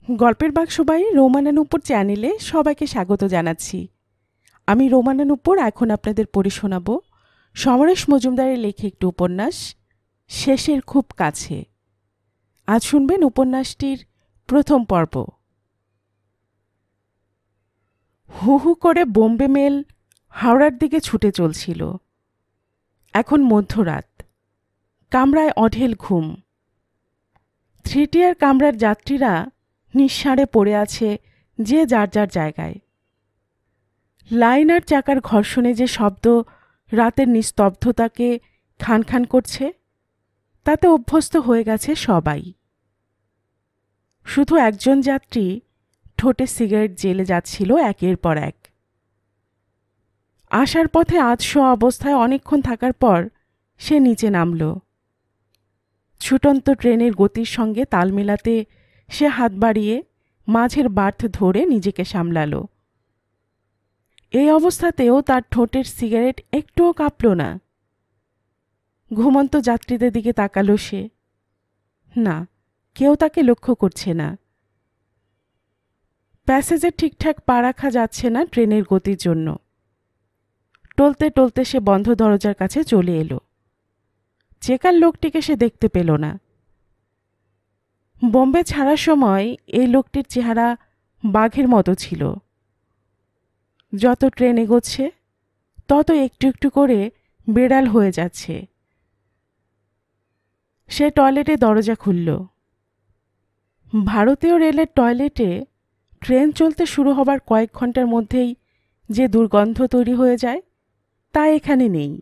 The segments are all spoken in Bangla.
গল্পের বাক্সবাই রোমানানুপুর চ্যানেলে সবাইকে স্বাগত জানাচ্ছি। আমি রোমানানুপুর এখন আপনাদের পড়ে শোনাব সমরেশ মজুমদারের লেখা একটি উপন্যাস শেষের খুব কাছে। আজ শুনবেন উপন্যাসটির প্রথম পর্ব। হু হু করে বোম্বে মেল হাওড়ার দিকে ছুটে চলছিল। এখন মধ্যরাত, কামরায় অঢেল ঘুম। থ্রিটিয়ার কামরার যাত্রীরা নিঃসাড়ে পড়ে আছে যে যার যার জায়গায়। লাইন আর চাকার ঘর্ষণে যে শব্দ রাতের নিস্তব্ধতাকে খান খান করছে, তাতে অভ্যস্ত হয়ে গেছে সবাই। শুধু একজন যাত্রী ঠোঁটে সিগারেট জ্বেলে যাচ্ছিল একের পর এক। আসার পথে আধশো অবস্থায় অনেকক্ষণ থাকার পর সে নিচে নামল। ছুটন্ত ট্রেনের গতির সঙ্গে তাল মেলাতে সে হাত বাড়িয়ে মাঝের বার্থ ধরে নিজেকে সামলাল। এই অবস্থাতেও তার ঠোঁটের সিগারেট একটুও কাঁপল না। ঘুমন্ত যাত্রীদের দিকে তাকালো সে। না, কেউ তাকে লক্ষ্য করছে না। প্যাসেজে ঠিকঠাক পা রাখা যাচ্ছে না ট্রেনের গতির জন্য। টলতে টলতে সে বন্ধ দরজার কাছে চলে এলো। চেকার লোকটিকে সে দেখতে পেল না। বোম্বে ছাড়ার সময় এই লোকটির চেহারা বাঘের মতো ছিল। যত ট্রেন এগোচ্ছে তত একটু একটু করে বেড়াল হয়ে যাচ্ছে। সে টয়লেটে দরজা খুলল। ভারতীয় রেলের টয়লেটে ট্রেন চলতে শুরু হবার কয়েক ঘন্টার মধ্যেই যে দুর্গন্ধ তৈরি হয়ে যায়, তা এখানে নেই।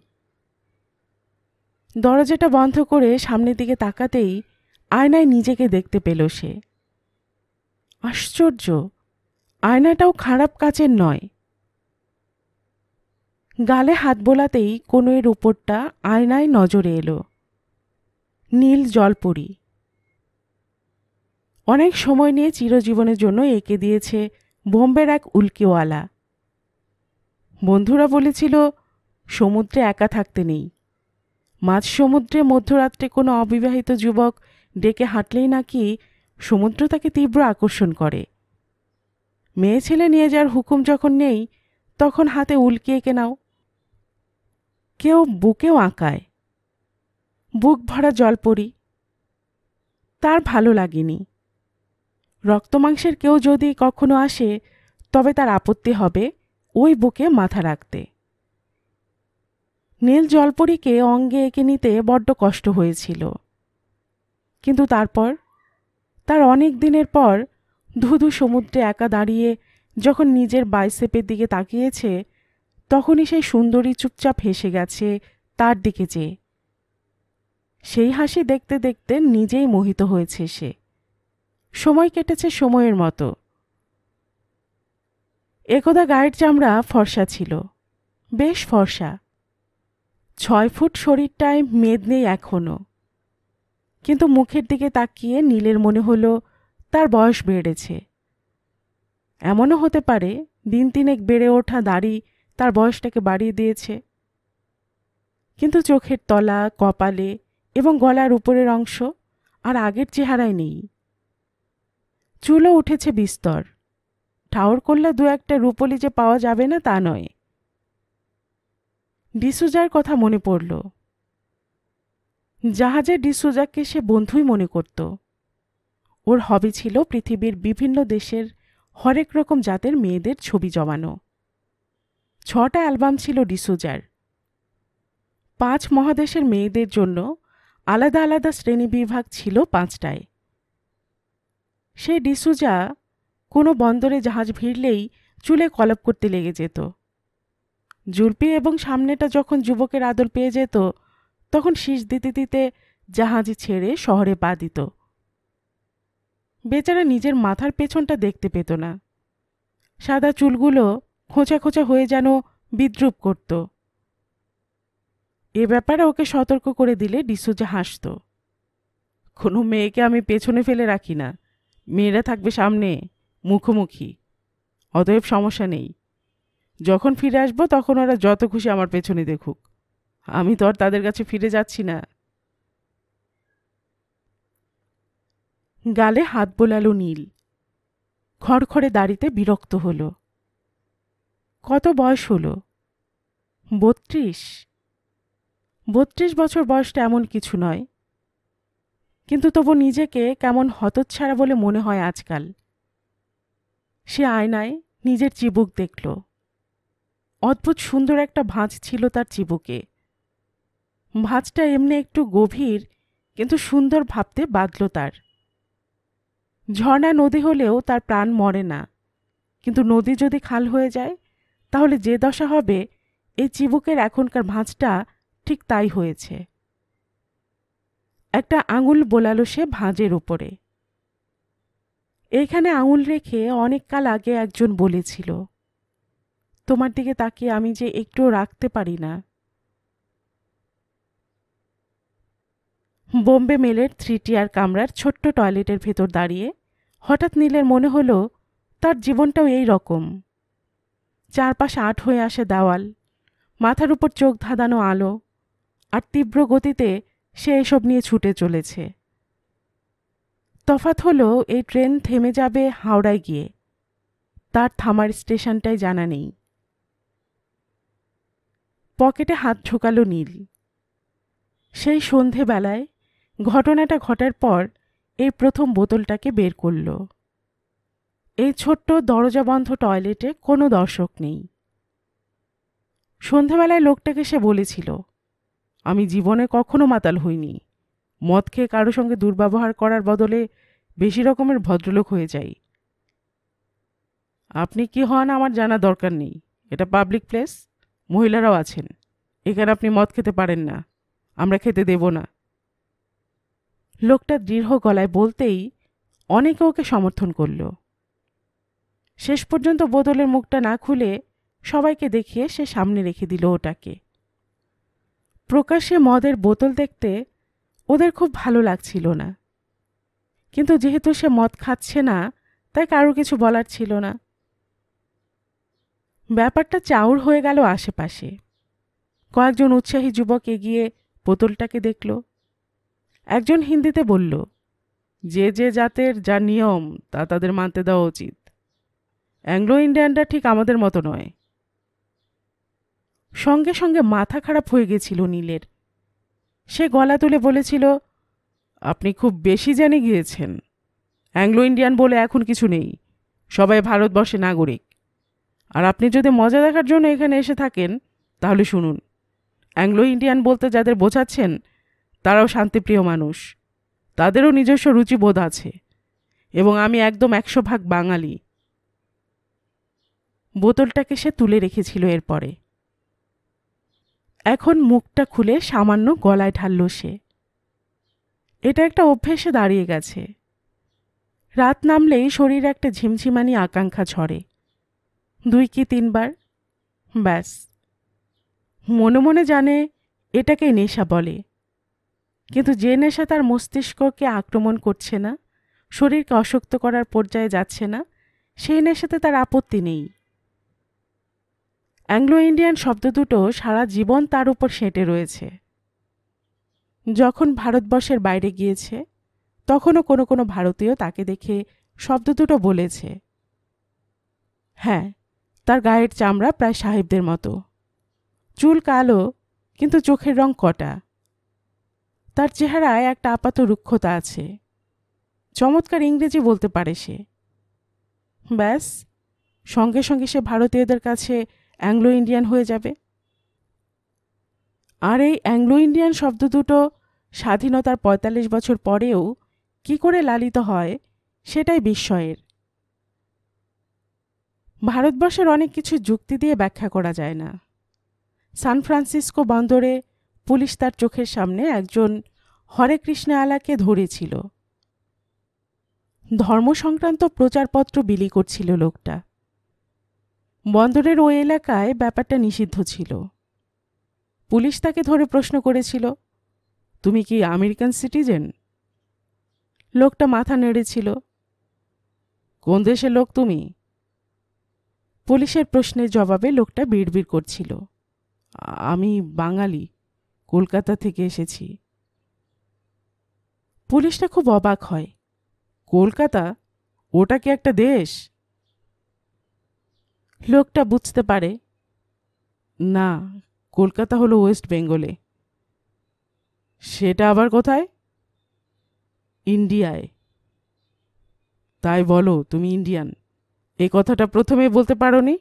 দরজাটা বন্ধ করে সামনের দিকে তাকাতেই আয়নায় নিজেকে দেখতে পেল সে। আশ্চর্য, আয়নাটাও খারাপ কাচের নয়। গালে হাত বোলাতেই কোনোয়ের উপরটা আয়নায় নজরে এলো। নীল জলপরি। অনেক সময় নিয়ে চিরজীবনের জন্য এঁকে দিয়েছে বোম্বের এক উল্কিওয়ালা। বন্ধুরা বলেছিল সমুদ্রে একা থাকতে নেই। মাঝ সমুদ্রে মধ্যরাত্রে কোনো অবিবাহিত যুবক ডেকে হাঁটলেই নাকি সমুদ্র তাকে তীব্র আকর্ষণ করে। মেয়ে ছেলে নিয়ে যাওয়ার হুকুম যখন নেই, তখন হাতে উল্কি এঁকে নাও। কেউ বুকেও আঁকায়, বুক ভরা জলপরি। তার ভালো লাগেনি। রক্তমাংসের কেউ যদি কখনো আসে, তবে তার আপত্তি হবে ওই বুকে মাথা রাখতে। নীল জলপরীকে অঙ্গে এঁকে নিতে বড্ড কষ্ট হয়েছিল। কিন্তু তারপর, তার অনেক দিনের পর ধুধু সমুদ্রে একা দাঁড়িয়ে যখন নিজের বাইসেপের দিকে তাকিয়েছে, তখনই সেই সুন্দরী চুপচাপ হেসে গেছে তার দিকে চেয়ে। সেই হাসি দেখতে দেখতে নিজেই মোহিত হয়েছে সে। সময় কেটেছে সময়ের মতো। একদা গায়ের চামড়া ফর্সা ছিল, বেশ ফর্সা। 6 ফুট শরীরটায় মেদ নেই এখনো। কিন্তু মুখের দিকে তাকিয়ে নীলের মনে হলো তার বয়স বেড়েছে। এমনও হতে পারে দিন তিনেক বেড়ে ওঠা দাড়ি তার বয়সটাকে বাড়িয়ে দিয়েছে। কিন্তু চোখের তলা, কপালে এবং গলার উপরের অংশ আর আগের চেহারায় নেই। চুলও উঠেছে বিস্তর। ঠাউর করলে দু একটা রূপলি যে পাওয়া যাবে না তা নয়। ডিসুজার কথা মনে পড়ল। জাহাজে ডিসুজাকে সে বন্ধুই মনে করত। ওর হবি ছিল পৃথিবীর বিভিন্ন দেশের হরেক রকম জাতের মেয়েদের ছবি জমানো। 6টা অ্যালবাম ছিল ডিসুজার। 5 মহাদেশের মেয়েদের জন্য আলাদা আলাদা শ্রেণীবিভাগ ছিল 5টায়। সেই ডিসুজা কোনো বন্দরে জাহাজ ভিড়লেই চুলে কলপ করতে লেগে যেত। জুলপি এবং সামনেটা যখন যুবকের আদর পেয়ে যেত, তখন শীষ দিতে দিতে জাহাজ ছেড়ে শহরে পা দিত। বেচারা নিজের মাথার পেছনটা দেখতে পেত না। সাদা চুলগুলো খোঁচা খোঁচা হয়ে যেন বিদ্রুপ করত। এ ব্যাপারে ওকে সতর্ক করে দিলে ডিসুজা হাসত। কোনো মেয়েকে আমি পেছনে ফেলে রাখি না, মেয়েরা থাকবে সামনে, মুখোমুখি। অতএব সমস্যা নেই। যখন ফিরে আসবো তখন ওরা যত খুশি আমার পেছনে দেখুক, আমি তো আর তাদের কাছে ফিরে যাচ্ছি না। গালে হাত বোলালো নীল। খড়খড়ে দাড়িতে বিরক্ত হল। কত বয়স হল? 32। 32 বছর বয়সটা এমন কিছু নয়, কিন্তু তবু নিজেকে কেমন হতচ্ছাড়া বলে মনে হয় আজকাল। সে আয়নায় নিজের চিবুক দেখল। অদ্ভুত সুন্দর একটা ভাঁজ ছিল তার চিবুকে। ভাঁজটা এমনি একটু গভীর, কিন্তু সুন্দর ভাবতে বাঁধল তার। ঝর্ণা নদী হলেও তার প্রাণ মরে না, কিন্তু নদী যদি খাল হয়ে যায় তাহলে যে দশা হবে, এই চিবুকের এখনকার ভাঁজটা ঠিক তাই হয়েছে। একটা আঙুল বোলালো সে ভাঁজের উপরে। এইখানে আঙুল রেখে অনেক কাল আগে একজন বলেছিল, তোমার দিকে তাকিয়ে আমি যে একটুও রাখতে পারি না। বোম্বে মেলের 3 টিয়ার কামরার ছোট্ট টয়লেটের ভেতর দাঁড়িয়ে হঠাৎ নীলের মনে হলো তার জীবনটাও এই রকম। চারপাশে আট হয়ে আসে দেওয়াল, মাথার উপর চোখ ধাঁধানো আলো, আর তীব্র গতিতে সে এসব নিয়ে ছুটে চলেছে। তফাৎ হলো এই ট্রেন থেমে যাবে হাওড়ায় গিয়ে, তার থামার স্টেশনটাই জানা নেই। পকেটে হাত ঢোকালো নীল। সেই সন্ধেবেলায় ঘটনাটা ঘটার পর এই প্রথম বোতলটাকে বের করল। এই ছোট্ট দরজা বন্ধ টয়লেটে কোনো দর্শক নেই। সন্ধেবেলায় লোকটাকে সে বলেছিল, আমি জীবনে কখনো মাতাল হইনি। মদ খেয়ে কারো সঙ্গে দুর্ব্যবহার করার বদলে বেশি রকমের ভদ্রলোক হয়ে যাই। আপনি কি হন আমার জানা দরকার নেই। এটা পাবলিক প্লেস, মহিলারাও আছেন। এখানে আপনি মদ খেতে পারেন না, আমরা খেতে দেব না। লোকটা দৃঢ় গলায় বলতেই অনেকে ওকে সমর্থন করল। শেষ পর্যন্ত বোতলের মুখটা না খুলে সবাইকে দেখিয়ে সে সামনে রেখে দিল ওটাকে। প্রকাশ্যে মদের বোতল দেখতে ওদের খুব ভালো লাগছিল না, কিন্তু যেহেতু সে মদ খাচ্ছে না তাই কারো কিছু বলার ছিল না। ব্যাপারটা চাউর হয়ে গেল আশেপাশে। কয়েকজন উৎসাহী যুবক এগিয়ে বোতলটাকে দেখল। একজন হিন্দিতে বলল, যে যে জাতের যা নিয়ম তা তাদের মানতে দেওয়া উচিত। অ্যাংলো ইন্ডিয়ানরা ঠিক আমাদের মতো নয়। সঙ্গে সঙ্গে মাথা খারাপ হয়ে গেছিল নীলের। সে গলা তুলে বলেছিল, আপনি খুব বেশি জেনে গিয়েছেন। অ্যাংলো ইন্ডিয়ান বলে এখন কিছু নেই, সবাই ভারতবর্ষে নাগরিক। আর আপনি যদি মজা দেখার জন্য এখানে এসে থাকেন তাহলে শুনুন, অ্যাংলো ইন্ডিয়ান বলতে যাদের বোঝাচ্ছেন তারাও শান্তিপ্রিয় মানুষ, তাদেরও নিজস্ব রুচিবোধ আছে, এবং আমি একদম 100% বাঙালি। বোতলটাকে সে তুলে রেখেছিল এরপরে। এখন মুখটা খুলে সামান্য গলায় ঢালল সে। এটা একটা অভ্যেসে দাঁড়িয়ে গেছে। রাত নামলেই শরীরে একটা ঝিমঝিমানি আকাঙ্ক্ষা ঝরে, 2 কি 3 বার, ব্যাস। মনে মনে জানে এটাকে নেশা বলে, কিন্তু যে নেশা তার মস্তিষ্ককে আক্রমণ করছে না, শরীরকে অশক্ত করার পর্যায়ে যাচ্ছে না, সেই নেশাতে তার আপত্তি নেই। অ্যাংলো ইন্ডিয়ান শব্দ দুটো সারা জীবন তার উপর সেঁটে রয়েছে। যখন ভারতবর্ষের বাইরে গিয়েছে তখনও কোনো কোনো ভারতীয় তাকে দেখে শব্দ দুটো বলেছে। হ্যাঁ, তার গায়ের চামড়া প্রায় সাহেবদের মতো, চুল কালো কিন্তু চোখের রং কটা। তার চেহারায় একটা আপাত রুক্ষতা আছে। চমৎকার ইংরেজি বলতে পারে সে। ব্যাস, সঙ্গে সঙ্গে সে ভারতীয়দের কাছে অ্যাংলো ইন্ডিয়ান হয়ে যাবে। আর এই অ্যাংলো ইন্ডিয়ান শব্দ দুটো স্বাধীনতার 45 বছর পরেও কি করে লালিত হয় সেটাই বিস্ময়ের। ভারতবর্ষের অনেক কিছু যুক্তি দিয়ে ব্যাখ্যা করা যায় না। সান ফ্রান্সিসকো বন্দরে পুলিশ তার চোখের সামনে একজন হরে কৃষ্ণ আলাকে ধরেছিল। ধর্ম সংক্রান্ত প্রচারপত্র বিলি করছিল লোকটা। বন্দরের ওই এলাকায় ব্যাপারটা নিষিদ্ধ ছিল। পুলিশ তাকে ধরে প্রশ্ন করেছিল, তুমি কি আমেরিকান সিটিজেন? লোকটা মাথা নেড়েছিল। কোন দেশের লোক তুমি? পুলিশের প্রশ্নের জবাবে লোকটা বিড়বিড় করছিল, আমি বাঙালি, কলকাতা থেকে এসেছি। পুলিশটা খুব অবাক হয়। কলকাতা? ওটা কি একটা দেশ? লোকটা বুঝতে পারে, না, কলকাতা হলো ওয়েস্ট বেঙ্গলে। সেটা আবার কোথায়? ইন্ডিয়ায়। তাই বলো তুমি ইন্ডিয়ান, এই কথাটা প্রথমেই বলতে পারোনি?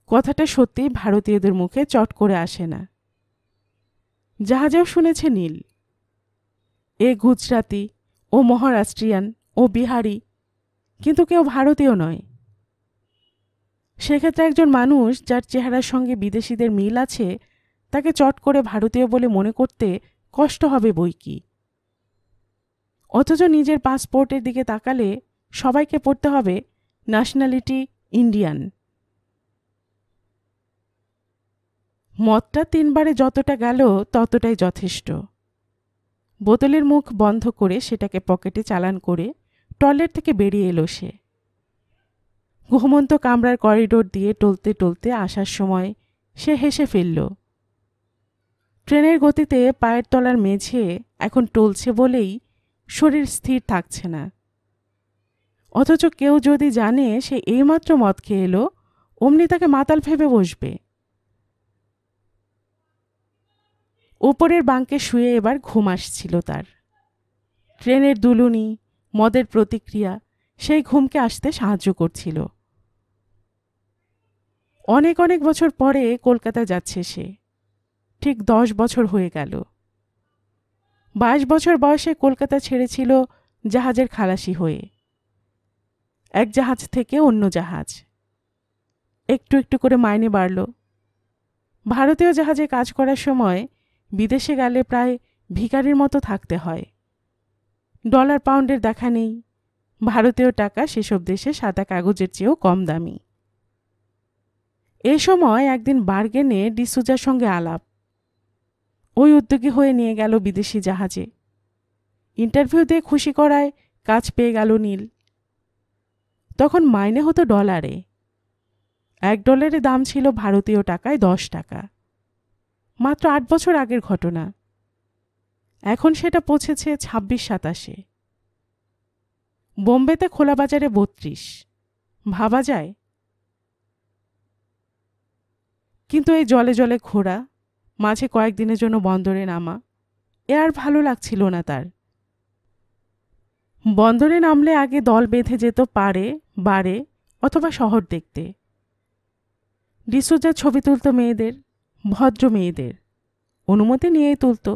কথাটা সত্যি ভারতীয়দের মুখে চট করে আসে না। জাহাজেও শুনেছে নীল, এ গুজরাতি, ও মহারাষ্ট্রিয়ান, ও বিহারি, কিন্তু কেউ ভারতীয় নয়। সেক্ষেত্রে একজন মানুষ যার চেহারার সঙ্গে বিদেশিদের মিল আছে তাকে চট করে ভারতীয় বলে মনে করতে কষ্ট হবে বই কি। অথচ নিজের পাসপোর্টের দিকে তাকালে সবাইকে পড়তে হবে ন্যাশনালিটি ইন্ডিয়ান। মদটা 3 বারে যতটা গেল ততটাই যথেষ্ট। বোতলের মুখ বন্ধ করে সেটাকে পকেটে চালান করে টয়লেট থেকে বেরিয়ে এলো সে। ঘুমন্ত কামরার করিডোর দিয়ে টলতে টলতে আসার সময় সে হেসে ফেলল। ট্রেনের গতিতে পায়ের তলার মেঝে এখন টলছে বলেই শরীর স্থির থাকছে না। অথচ কেউ যদি জানে সে এইমাত্র মদ খেয়ে এলো, অমনি তাকে মাতাল ভেবে বসবে। ওপরের বাঙ্কে শুয়ে এবার ঘুম আসছিল তার। ট্রেনের দুলুনি, মদের প্রতিক্রিয়া সেই ঘুমকে আসতে সাহায্য করছিল। অনেক অনেক বছর পরে কলকাতা যাচ্ছে সে। ঠিক 10 বছর হয়ে গেল। 22 বছর বয়সে কলকাতা ছেড়েছিল জাহাজের খালাসি হয়ে। এক জাহাজ থেকে অন্য জাহাজ। একটু একটু করে মাইনে বাড়ল। ভারতীয় জাহাজে কাজ করার সময় বিদেশে গেলে প্রায় ভিখারির মতো থাকতে হয়। ডলার পাউন্ডের দেখা নেই। ভারতীয় টাকা সেসব দেশে সাদা কাগজের চেয়েও কম দামি। এ সময় একদিন বার্গেনে ডিসুজার সঙ্গে আলাপ। ওই উদ্যোগী হয়ে নিয়ে গেল বিদেশি জাহাজে। ইন্টারভিউ দিয়ে খুশি করায় কাজ পেয়ে গেল নীল। তখন মাইনে হতো ডলারে। $1 দাম ছিল ভারতীয় টাকায় 10 টাকা। মাত্র 8 বছর আগের ঘটনা। এখন সেটা পৌঁছেছে 26-27। বোম্বেতে খোলা বাজারে 32। ভাবা যায়? কিন্তু এই জলে জলে ঘোরা, মাঝে কয়েকদিনের জন্য বন্দরে নামা, এ আর ভালো লাগছিল না তার। বন্দরে নামলে আগে দল বেঁধে যেত পারে, বারে অথবা শহর দেখতে। ডিসুজার ছবি তুলত মেয়েদের, ভদ্র মেয়েদের, অনুমতি নিয়েই তুলত।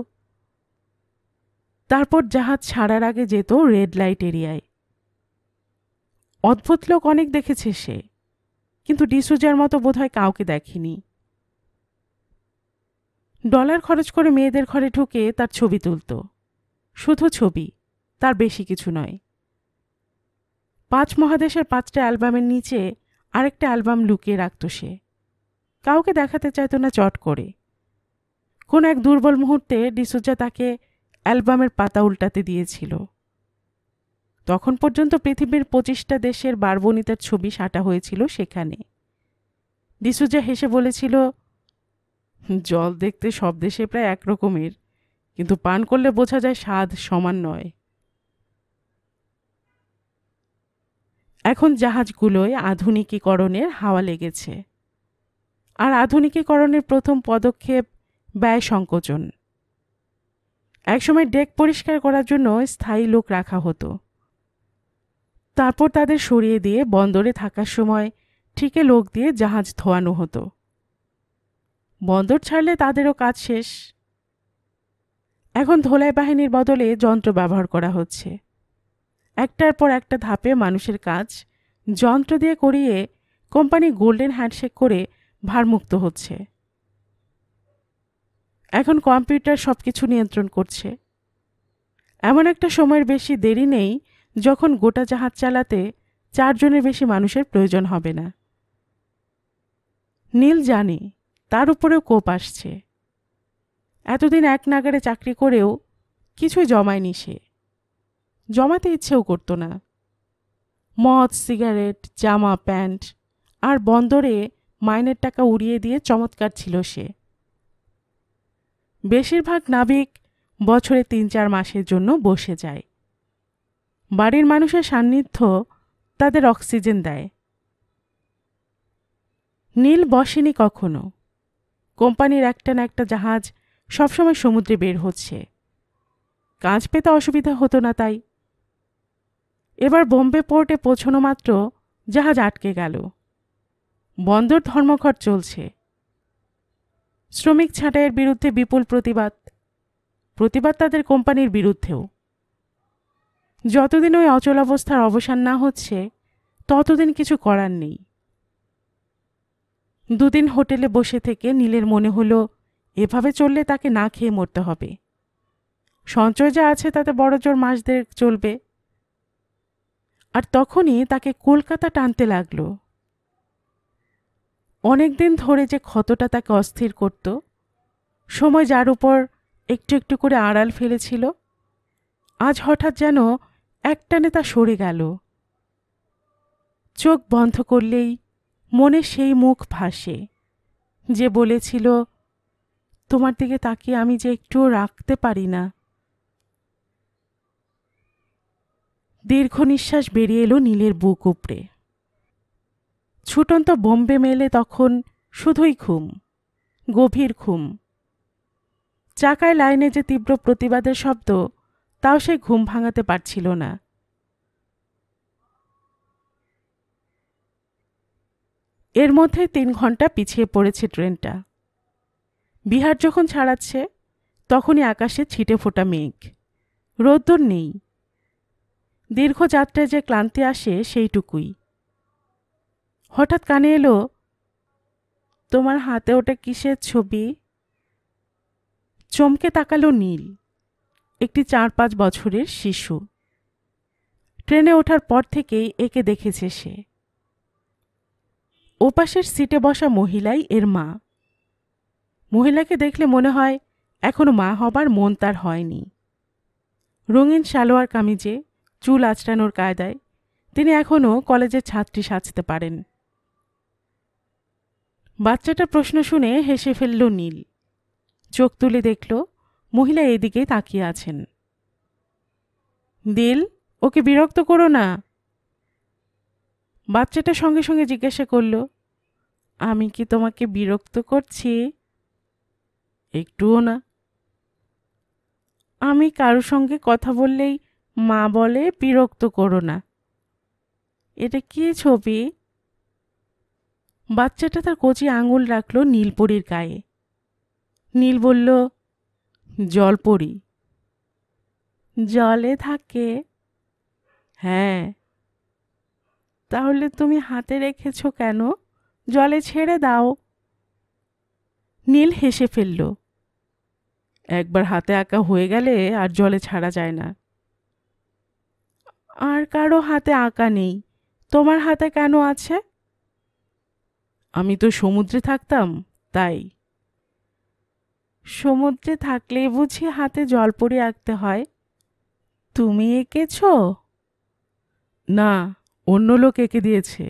তারপর জাহাজ ছাড়ার আগে যেত রেড লাইট এরিয়ায়। অদ্ভুত লোক অনেক দেখেছে সে, কিন্তু ডিসুজার মতো বোধহয় কাউকে দেখেনি। ডলার খরচ করে মেয়েদের ঘরে ঢুকে তার ছবি তুলত। শুধু ছবি, তার বেশি কিছু নয়। 5 মহাদেশের 5টা অ্যালবামের নিচে আরেকটা অ্যালবাম লুকিয়ে রাখত সে। কাউকে দেখাতে চাইত না চট করে। কোন এক দুর্বল মুহূর্তে ডিসুজা তাকে অ্যালবামের পাতা উল্টাতে দিয়েছিল। তখন পর্যন্ত পৃথিবীর 25টা দেশের বারবনিতার ছবি সাঁটা হয়েছিল সেখানে। ডিসুজা হেসে বলেছিল, জল দেখতে সব দেশে প্রায় একরকমের, কিন্তু পান করলে বোঝা যায় স্বাদ সমান নয়। এখন জাহাজগুলোয় আধুনিকীকরণের হাওয়া লেগেছে। আর আধুনিকীকরণের প্রথম পদক্ষেপ ব্যয় সংকোচন। একসময় ডেক পরিষ্কার করার জন্য স্থায়ী লোক রাখা হতো। তারপর তাদের সরিয়ে দিয়ে বন্দরে থাকার সময় ঠিকে লোক দিয়ে জাহাজ ধোয়ানো হতো। বন্দর ছাড়লে তাদেরও কাজ শেষ। এখন ধোলাই বাহিনীর বদলে যন্ত্র ব্যবহার করা হচ্ছে। একটার পর একটা ধাপে মানুষের কাজ যন্ত্র দিয়ে করিয়ে কোম্পানি গোল্ডেন হ্যান্ডশেক করে ভারমুক্ত হচ্ছে। এখন কম্পিউটার সবকিছু নিয়ন্ত্রণ করছে। এমন একটা সময়ের বেশি দেরি নেই যখন গোটা জাহাজ চালাতে 4 জনের বেশি মানুষের প্রয়োজন হবে না। নীল জানে তার উপরেও কোপ আসছে। এতদিন এক নাগারে চাকরি করেও কিছুই জমায়নি সে। জমাতে ইচ্ছেও করত না। মদ, সিগারেট, জামা, প্যান্ট আর বন্দরে মাইনের টাকা উড়িয়ে দিয়ে চমৎকার ছিল সে। বেশিরভাগ নাবিক বছরে 3-4 মাসের জন্য বসে যায়। বাড়ির মানুষের সান্নিধ্য তাদের অক্সিজেন দেয়। নীল বসেনি কখনো। কোম্পানির একটা না একটা জাহাজ সবসময় সমুদ্রে বের হচ্ছে, কাজ পেতে অসুবিধা হতো না তাই। এবার বোম্বে পোর্টে পৌঁছানো মাত্র জাহাজ আটকে গেল। বন্দর ধর্মঘট চলছে। শ্রমিক ছাঁটাইয়ের বিরুদ্ধে বিপুল প্রতিবাদ তাদের কোম্পানির বিরুদ্ধেও। যতদিন ওই অচলাবস্থার অবসান না হচ্ছে ততদিন কিছু করার নেই। দুদিন হোটেলে বসে থেকে নীলের মনে হলো এভাবে চললে তাকে না খেয়ে মরতে হবে। সঞ্চয় যা আছে তাতে বড়জোর মাস দেড়েক চলবে। আর তখনই তাকে কলকাতা টানতে লাগলো। অনেকদিন ধরে যে ক্ষতটা তাকে অস্থির করত, সময় যার উপর একটু একটু করে আড়াল ফেলেছিল, আজ হঠাৎ যেন একটানে তা সরে গেল। চোখ বন্ধ করলেই মনে সেই মুখ ভাসে যে বলেছিল, তোমার দিকে তাকিয়ে আমি যে একটুও রাখতে পারি না। দীর্ঘ নিঃশ্বাস বেরিয়ে এলো নীলের বুক উপড়ে। ছুটন্ত বোম্বে মেলে তখন শুধুই ঘুম, গভীর ঘুম। চাকায় লাইনে যে তীব্র প্রতিবাদের শব্দ, তাও সে ঘুম ভাঙাতে পারছিল না। এর মধ্যে 3 ঘন্টা পিছিয়ে পড়েছে ট্রেনটা। বিহার যখন ছাড়াচ্ছে তখনই আকাশে ছিটে ফোটা মেঘ, রোদ্দুর নেই। দীর্ঘ যাত্রায় যে ক্লান্তি আসে সেইটুকুই। হঠাৎ কানে এলো, তোমার হাতে ওটা কিসের ছবি? চমকে তাকালো নীল। একটি 4-5 বছরের শিশু। ট্রেনে ওঠার পর থেকেই একে দেখেছে সে। ওপাশের সিটে বসা মহিলাই এর মা। মহিলাকে দেখলে মনে হয় এখনো মা হবার মন তার হয়নি। রঙিন সালোয়ার কামিজে, চুল আঁচড়ানোর কায়দায় তিনি এখনও কলেজের ছাত্রী সাজতে পারেন। বাচ্চাটার প্রশ্ন শুনে হেসে ফেলল নীল। চোখ তুলে দেখল মহিলা এদিকে তাকিয়ে আছেন। দিল, ওকে বিরক্ত করো না। বাচ্চাটা সঙ্গে সঙ্গে জিজ্ঞাসা করল, আমি কি তোমাকে বিরক্ত করছি? একটুও না। আমি কারো সঙ্গে কথা বললেই মা বলে বিরক্ত করো না। এটা কি ছবি? বাচ্চাটা তার কচি আঙুল রাখল নীলপরীর গায়ে। নীল বলল, জলপরী। জলে থাকে? হ্যাঁ। তাহলে তুমি হাতে রেখেছ কেন? জলে ছেড়ে দাও। নীল হেসে ফেলল। একবার হাতে আঁকা হয়ে গেলে আর জলে ছাড়া যায় না। আর কারো হাতে আঁকা নেই, তোমার হাতে কেন আছে? আমি তো সমুদ্রে থাকতাম, তাই। সমুদ্রে থাকলেই বুঝি হাতে জলপরি আঁকতে হয়? তুমি এঁকেছ? না, অন্য লোক এঁকে দিয়েছে।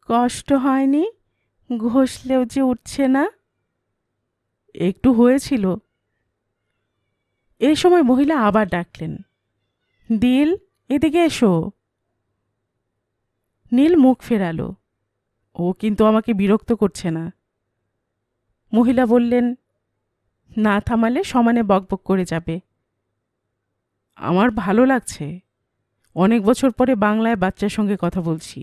কষ্ট হয়নি? ঘষলেও যে উঠছে না? একটু হয়েছিল। এই সময় মহিলা আবার ডাকলেন, দিল, এদিকে এসো। নীল মুখ ফেরালো। ও কিন্তু আমাকে বিরক্ত করছে না। মহিলা বললেন, না থামালে সমানে বকবক করে যাবে। আমার ভালো লাগছে। অনেক বছর পরে বাংলায় বাচ্চার সঙ্গে কথা বলছি।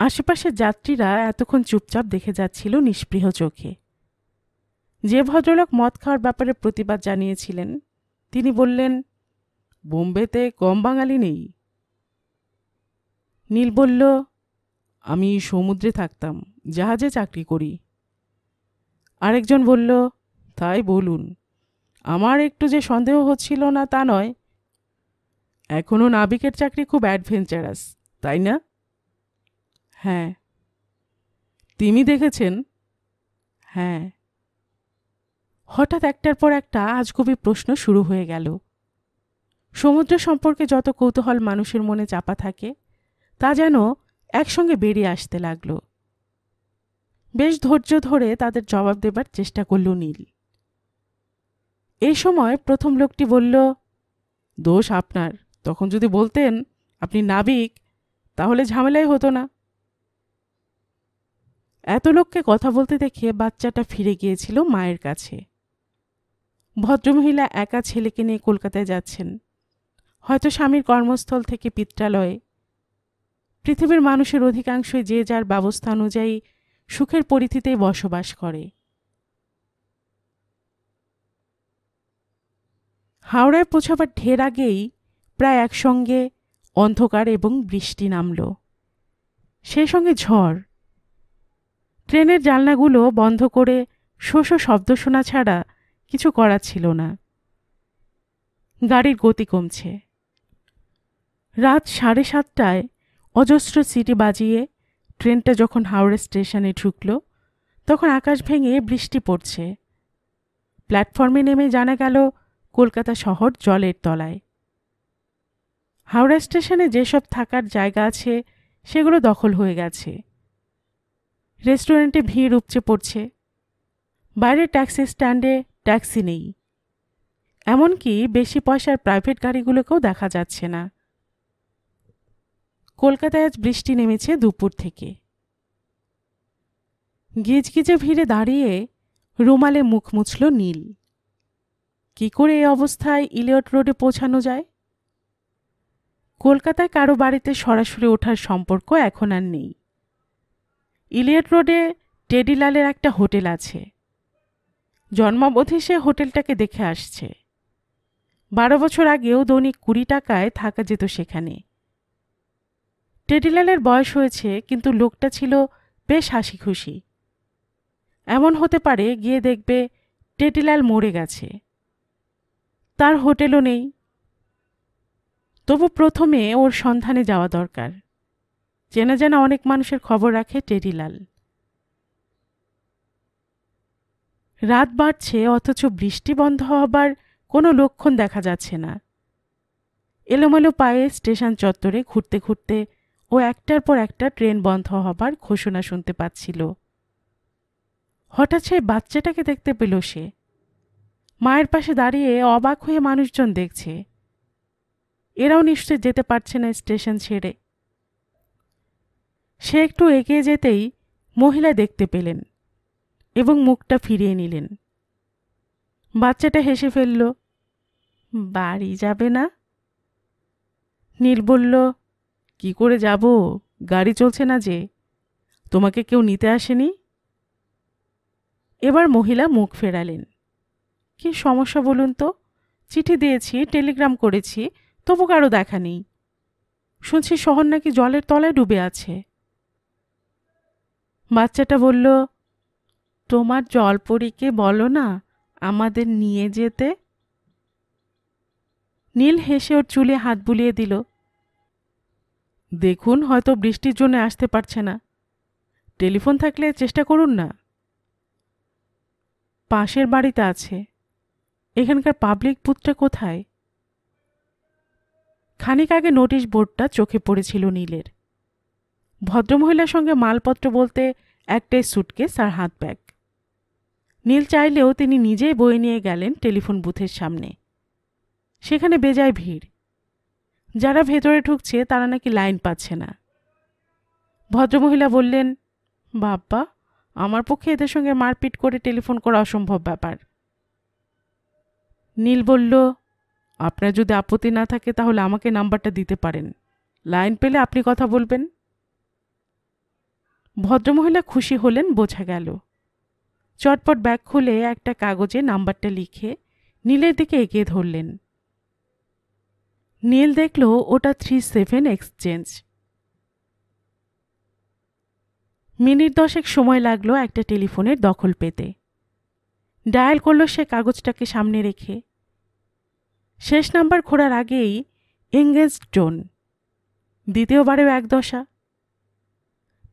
আশেপাশের যাত্রীরা এতক্ষণ চুপচাপ দেখে যাচ্ছিল নিস্পৃহ চোখে। যে ভদ্রলোক মদ খাওয়ার ব্যাপারে প্রতিবাদ জানিয়েছিলেন তিনি বললেন, বোম্বেতে কম বাঙালি নেই। নীল বলল, আমি সমুদ্রে থাকতাম, জাহাজে চাকরি করি। আরেকজন বলল, তাই বলুন। আমার একটু যে সন্দেহ হচ্ছিল না তা নয়। এখনও নাবিকের চাকরি খুব অ্যাডভেঞ্চারাস, তাই না? হ্যাঁ। তিনি দেখেছেন? হ্যাঁ। হঠাৎ একটার পর একটা আজগুবি প্রশ্ন শুরু হয়ে গেল। সমুদ্র সম্পর্কে যত কৌতূহল মানুষের মনে চাপা থাকে তা যেন একসঙ্গে বেরিয়ে আসতে লাগল। বেশ ধৈর্য ধরে তাদের জবাব দেবার চেষ্টা করল নীল। এই সময় প্রথম লোকটি বলল, দোষ আপনার, তখন যদি বলতেন আপনি নাবিক, তাহলে ঝামেলাই হতো না। এত লোককে কথা বলতে দেখে বাচ্চাটা ফিরে গিয়েছিল মায়ের কাছে। ভদ্রমহিলা একা ছেলেকে নিয়ে কলকাতায় যাচ্ছেন, হয়তো স্বামীর কর্মস্থল থেকে পিত্রালয়ে। পৃথিবীর মানুষের অধিকাংশই যে যার ব্যবস্থা অনুযায়ী সুখের পরিধিতেই বসবাস করে। হাওড়ায় পৌঁছাবার ঢের আগেই প্রায় একসঙ্গে অন্ধকার এবং বৃষ্টি নামল, সেই সঙ্গে ঝড়। ট্রেনের জানলাগুলো বন্ধ করে শো শো শব্দ শোনা ছাড়া কিছু করার ছিল না। গাড়ির গতি কমছে। রাত 7:30টায় অজস্র সিটি বাজিয়ে ট্রেনটা যখন হাওড়া স্টেশনে ঢুকল, তখন আকাশ ভেঙে বৃষ্টি পড়ছে। প্ল্যাটফর্মে নেমে জানা গেল কলকাতা শহর জলের তলায়। হাওড়া স্টেশনে যেসব থাকার জায়গা আছে সেগুলো দখল হয়ে গেছে। রেস্টুরেন্টে ভিড় উপচে পড়ছে। বাইরে ট্যাক্সি স্ট্যান্ডে ট্যাক্সি নেই, এমনকি বেশি পয়সার প্রাইভেট গাড়িগুলোকেও দেখা যাচ্ছে না। কলকাতায় আজ বৃষ্টি নেমেছে দুপুর থেকে। গিজগিজে ভিড়ে দাঁড়িয়ে রুমালে মুখ মুছল নীল। কি করে এই অবস্থায় ইলিয়ট রোডে পৌঁছানো যায়? কলকাতায় কারো বাড়িতে সরাসরি ওঠার সম্পর্ক এখন আর নেই। ইলিয়ট রোডে টেডিলালের একটা হোটেল আছে। জন্মাবধি সে হোটেলটাকে দেখে আসছে। 12 বছর আগেও দৈনিক 20 টাকায় থাকা যেত সেখানে। টেডিলালের বয়স হয়েছে, কিন্তু লোকটা ছিল বেশ হাসি খুশি। এমন হতে পারে গিয়ে দেখবে টেডিলাল মরে গেছে, তার হোটেলও নেই। তবু প্রথমে ওর সন্ধানে যাওয়া দরকার। চেনা জানা অনেক মানুষের খবর রাখে টেডিলাল। রাত বাড়ছে, অথচ বৃষ্টি বন্ধ হবার কোনো লক্ষণ দেখা যাচ্ছে না। এলোমেলো পায়ে স্টেশন চত্বরে ঘুরতে ঘুরতে ও একটার পর একটা ট্রেন বন্ধ হবার ঘোষণা শুনতে পাচ্ছিল। হঠাৎ সেই বাচ্চাটাকে দেখতে পেল সে। মায়ের পাশে দাঁড়িয়ে অবাক হয়ে মানুষজন দেখছে। এরাও নিশ্চয় যেতে পারছে না স্টেশন ছেড়ে। সে একটু এগিয়ে যেতেই মহিলা দেখতে পেলেন এবং মুখটা ফিরিয়ে নিলেন। বাচ্চাটা হেসে ফেলল। বাড়ি যাবে না? নীল বলল, কি করে যাব, গাড়ি চলছে না যে। তোমাকে কেউ নিতে আসেনি? এবার মহিলা মুখ ফেরালেন। কি সমস্যা বলুন তো? চিঠি দিয়েছি, টেলিগ্রাম করেছি, তবু কারো দেখা নেই। শুনছি শহর নাকি জলের তলায় ডুবে আছে। বাচ্চাটা বলল, তোমার জলপরীকে বলো না আমাদের নিয়ে যেতে। নীল হেসে ওর চুলে হাত বুলিয়ে দিল। দেখুন, হয়তো বৃষ্টির জন্য আসতে পারছে না। টেলিফোন থাকলে চেষ্টা করুন না। পাশের বাড়িতে আছে। এখানকার পাবলিক বুথটা কোথায়? খানিক আগে নোটিশ বোর্ডটা চোখে পড়েছিল নীলের। ভদ্রমহিলার সঙ্গে মালপত্র বলতে একটাই সুটকেস আর হাত ব্যাগ। নীল চাইলেও তিনি নিজেই বয়ে নিয়ে গেলেন টেলিফোন বুথের সামনে। সেখানে বেজায় ভিড়। যারা ভেতরে ঢুকছে তারা নাকি লাইন পাচ্ছে না। ভদ্রমহিলা বললেন, বাবা, আমার পক্ষে এদের সঙ্গে মারপিট করে টেলিফোন করা অসম্ভব ব্যাপার। নীল বলল, আপনার যদি আপত্তি না থাকে তাহলে আমাকে নাম্বারটা দিতে পারেন। লাইন পেলে আপনি কথা বলবেন। ভদ্রমহিলা খুশি হলেন বোঝা গেল। চটপট ব্যাগ খুলে একটা কাগজে নাম্বারটা লিখে নীলের দিকে এগিয়ে ধরলেন। নীল দেখল ওটা 37 এক্সচেঞ্জ। মিনিট 10 সময় লাগলো একটা টেলিফোনের দখল পেতে। ডায়াল করল সে কাগজটাকে সামনে রেখে। শেষ নাম্বার ঘোরার আগেই এঙ্গেজড টোন। দ্বিতীয়বারেও এক দশা।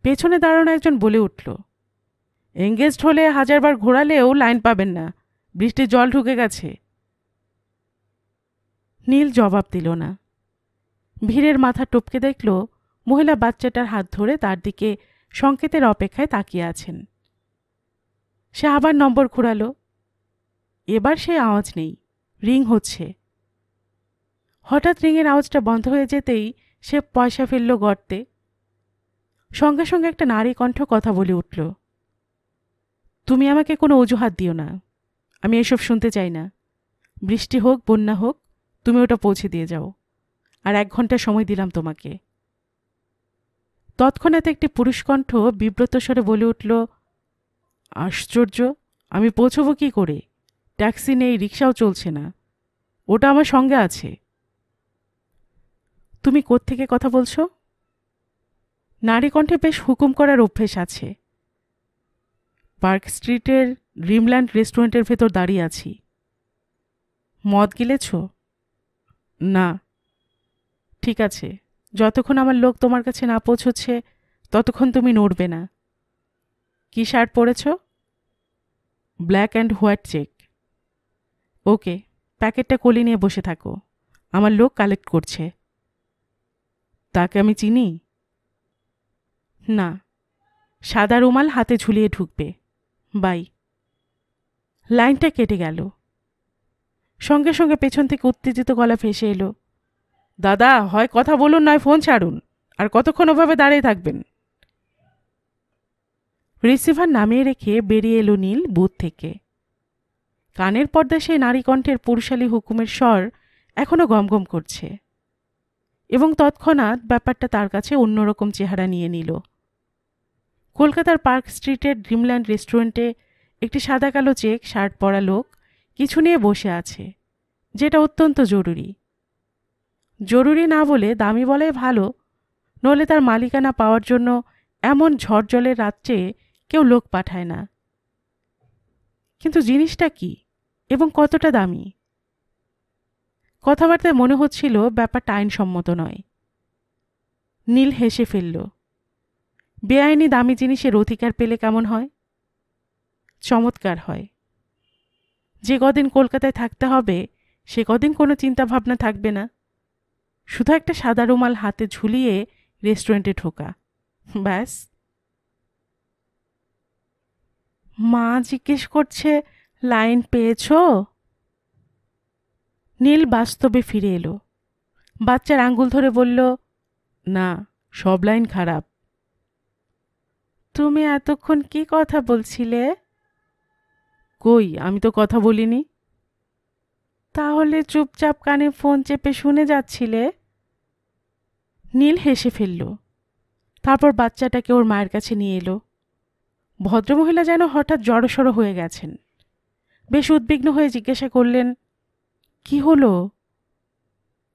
পেছনে দাঁড়ানো একজন বলে উঠল, এঙ্গেজড হলে 1000 বার ঘোরালেও লাইন পাবেন না, বৃষ্টির জল ঢুকে গেছে। নীল জবাব দিল না। ভিড়ের মাথা টপকে দেখল মহিলা বাচ্চাটার হাত ধরে তার দিকে সংকেতের অপেক্ষায় তাকিয়ে আছেন। সে আবার নম্বর ঘোরালো। এবার সে আওয়াজ নেই, রিং হচ্ছে। হঠাৎ রিংয়ের আওয়াজটা বন্ধ হয়ে যেতেই সে পয়সা ফেলল গর্তে। সঙ্গে সঙ্গে একটা নারী কণ্ঠ কথা বলে উঠল, তুমি আমাকে কোনো অজুহাত দিও না, আমি এসব শুনতে চাই না। বৃষ্টি হোক বন্যা হোক, তুমি ওটা পৌঁছে দিয়ে যাও, আর 1 ঘন্টা সময় দিলাম তোমাকে। তৎক্ষণাৎ একটি পুরুষ কণ্ঠ বিব্রত স্বরে বলে উঠল, আশ্চর্য, আমি পৌঁছবো কি করে? ট্যাক্সি নেই, রিক্সাও চলছে না, ওটা আমার সঙ্গে আছে। তুমি কোত্থেকে কথা বলছো? নারী কণ্ঠে বেশ হুকুম করার অভ্যেস আছে। পার্ক স্ট্রিটের ড্রিমল্যান্ড রেস্টুরেন্টের ভেতর দাঁড়িয়ে আছি। মদ গিলেছ? না। ঠিক আছে, যতক্ষণ আমার লোক তোমার কাছে না পৌঁছচ্ছে ততক্ষণ তুমি নড়বে না। কি শার্ট পরেছ? Black and white check. Okay, প্যাকেটটা কোলে নিয়ে বসে থাকো, আমার লোক কালেক্ট করছে। তাকে আমি চিনি? না। সাদা রুমাল হাতে ঝুলিয়ে ঢুকবে। বাই। লাইনটা কেটে গেল। সঙ্গে সঙ্গে পেছন থেকে উত্তেজিত গলা ভেসে এলো, দাদা, হয় কথা বলুন নয় ফোন ছাড়ুন, আর কতক্ষণ ওভাবে দাঁড়িয়ে থাকবেন? রিসিভার নামিয়ে রেখে বেরিয়ে এলো নীল বুথ থেকে। কানের পর্দায় সেই নারী কণ্ঠের পুরুষালী হুকুমের স্বর এখনো গমগম করছে, এবং তৎক্ষণাৎ ব্যাপারটা তার কাছে অন্যরকম চেহারা নিয়ে নিল। কলকাতার পার্ক স্ট্রিটের ড্রিমল্যান্ড রেস্টুরেন্টে একটি সাদা কালো চেক শার্ট পরা লোক কিছু নিয়ে বসে আছে, যেটা অত্যন্ত জরুরি। জরুরি না বলে দামি বলাই ভালো, নইলে তার মালিকানা পাওয়ার জন্য এমন ঝড় জলের রাত্রে কেউ লোক পাঠায় না। কিন্তু জিনিসটা কি এবং কতটা দামি? কথাবার্তায় মনে হচ্ছিল ব্যাপারটা আইনসম্মত নয়। নীল হেসে ফেলল। বেআইনি দামি জিনিসের অধিকার পেলে কেমন হয়? চমৎকার হয়। যে কদিন কলকাতায় থাকতে হবে সে কদিন কোনো চিন্তাভাবনা থাকবে না, শুধু একটা সাদা রুমাল হাতে ঝুলিয়ে রেস্টুরেন্টে ঢোকা, ব্যাস। মা জিজ্ঞেস করছে, লাইন পেয়েছ? নীল বাস্তবে ফিরে এলো। বাচ্চার আঙ্গুল ধরে বলল, না, সব লাইন খারাপ। তুমি এতক্ষণ কি কথা বলছিলে? কই, আমি তো কথা বলিনি। তাহলে চুপচাপ কানে ফোন চেপে শুনে যাচ্ছিলে? নীল হেসে ফেলল। তারপর বাচ্চাটাকে ওর মায়ের কাছে নিয়ে এলো। ভদ্রমহিলা যেন হঠাৎ জড়সড় হয়ে গেছেন। বেশ উদ্বিগ্ন হয়ে জিজ্ঞাসা করলেন, কি হলো?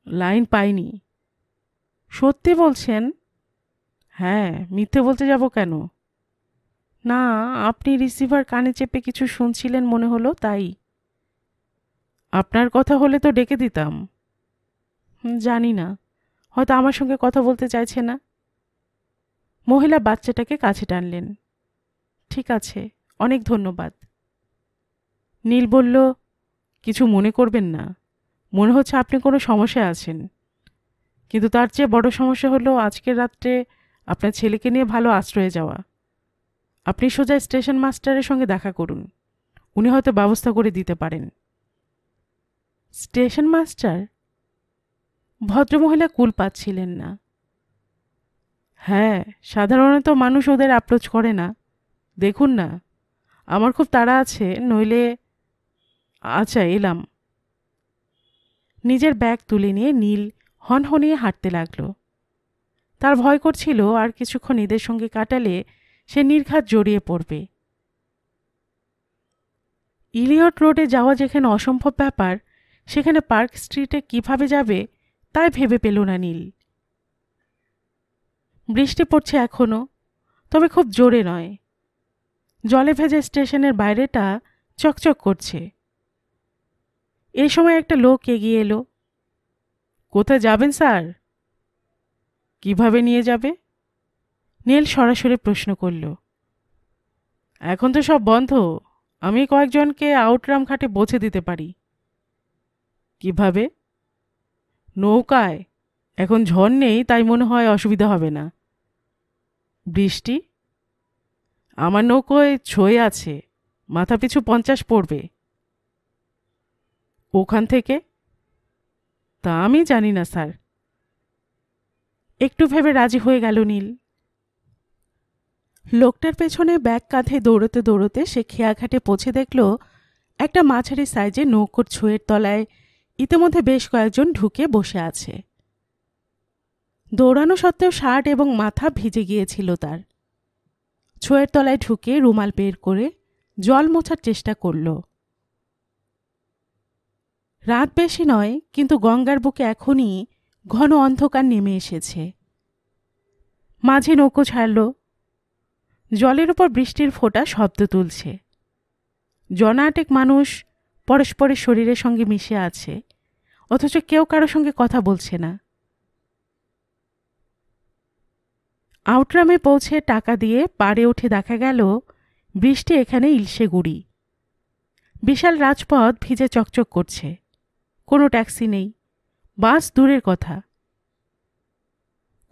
লাইন পাইনি। সত্যি বলছেন? হ্যাঁ, মিথ্যে বলতে যাব কেন? না, আপনি রিসিভার কানে চেপে কিছু শুনছিলেন মনে হলো, তাই। আপনার কথা হলে তো ডেকে দিতাম। জানি না, হয়তো আমার সঙ্গে কথা বলতে চাইছে না। মহিলা বাচ্চাটাকে কাছে টানলেন। ঠিক আছে, অনেক ধন্যবাদ। নীল বলল, কিছু মনে করবেন না, মনে হচ্ছে আপনি কোনো সমস্যায় আছেন। কিন্তু তার চেয়ে বড় সমস্যা হলো আজকের রাত্রে আপনার ছেলেকে নিয়ে ভালো আশ্রয়ে যাওয়া। আপনি সোজা স্টেশন মাস্টারের সঙ্গে দেখা করুন, উনি হয়তো ব্যবস্থা করে দিতে পারেন। Station master? ভদ্রমহিলা কুল পাচ্ছিলেন না। হ্যাঁ, সাধারণত মানুষ ওদের অ্যাপ্রোচ করে না। দেখুন না, আমার খুব তাড়া আছে, নইলে। আচ্ছা, এলাম। নিজের ব্যাগ তুলে নিয়ে নীল হনহনিয়ে হাঁটতে লাগল। তার ভয় করছিল আর কিছুক্ষণ এদের সঙ্গে কাটালে সে নির্ঘাত জড়িয়ে পড়বে। ইলিয়ট রোডে যাওয়া যেখানে অসম্ভব ব্যাপার, সেখানে পার্ক স্ট্রিটে কিভাবে যাবে তাই ভেবে পেল না নীল। বৃষ্টি পড়ছে এখনো, তবে খুব জোরে নয়। জলে ভেজা স্টেশনের বাইরেটা চকচক করছে। এই সময় একটা লোক এগিয়ে এলো। কোথায় যাবেন স্যার? কিভাবে নিয়ে যাবে? নীল সরাসরি প্রশ্ন করল। এখন তো সব বন্ধ, আমি কয়েকজনকে আউটরাম ঘাটে পৌঁছে দিতে পারি। কিভাবে? নৌকায়। এখন ঝড় নেই, তাই মনে হয় অসুবিধা হবে না। বৃষ্টি? আমার নৌকোয় ছয়ে আছে, মাথাপিছু 50 পড়বে। ওখান থেকে? তা আমি জানি না স্যার। একটু ভেবে রাজি হয়ে গেল নীল। লোকটার পেছনে ব্যাগ কাঁধে দৌড়তে দৌড়তে সে খেয়াঘাটে পৌঁছে দেখল একটা মাঝারি সাইজে নৌকোর ছোঁয়ের তলায় ইতিমধ্যে বেশ কয়েকজন ঢুকে বসে আছে। দৌড়ানো সত্ত্বেও শার্ট এবং মাথা ভিজে গিয়েছিল তার। ছোঁয়ের তলায় ঢুকে রুমাল বের করে জল মোছার চেষ্টা করল। রাত বেশি নয়, কিন্তু গঙ্গার বুকে এখনই ঘন অন্ধকার নেমে এসেছে। মাঝে নৌকো ছাড়ল। জলের উপর বৃষ্টির ফোঁটা শব্দ তুলছে। জনাটেক মানুষ পরস্পরের শরীরের সঙ্গে মিশে আছে, অথচ কেউ কারো সঙ্গে কথা বলছে না। আউটরামে পৌঁছে টাকা দিয়ে পাড়ে উঠে দেখা গেল বৃষ্টি এখানে ইলশে গুড়ি। বিশাল রাজপথ ভিজে চকচক করছে। কোনো ট্যাক্সি নেই, বাস দূরের কথা।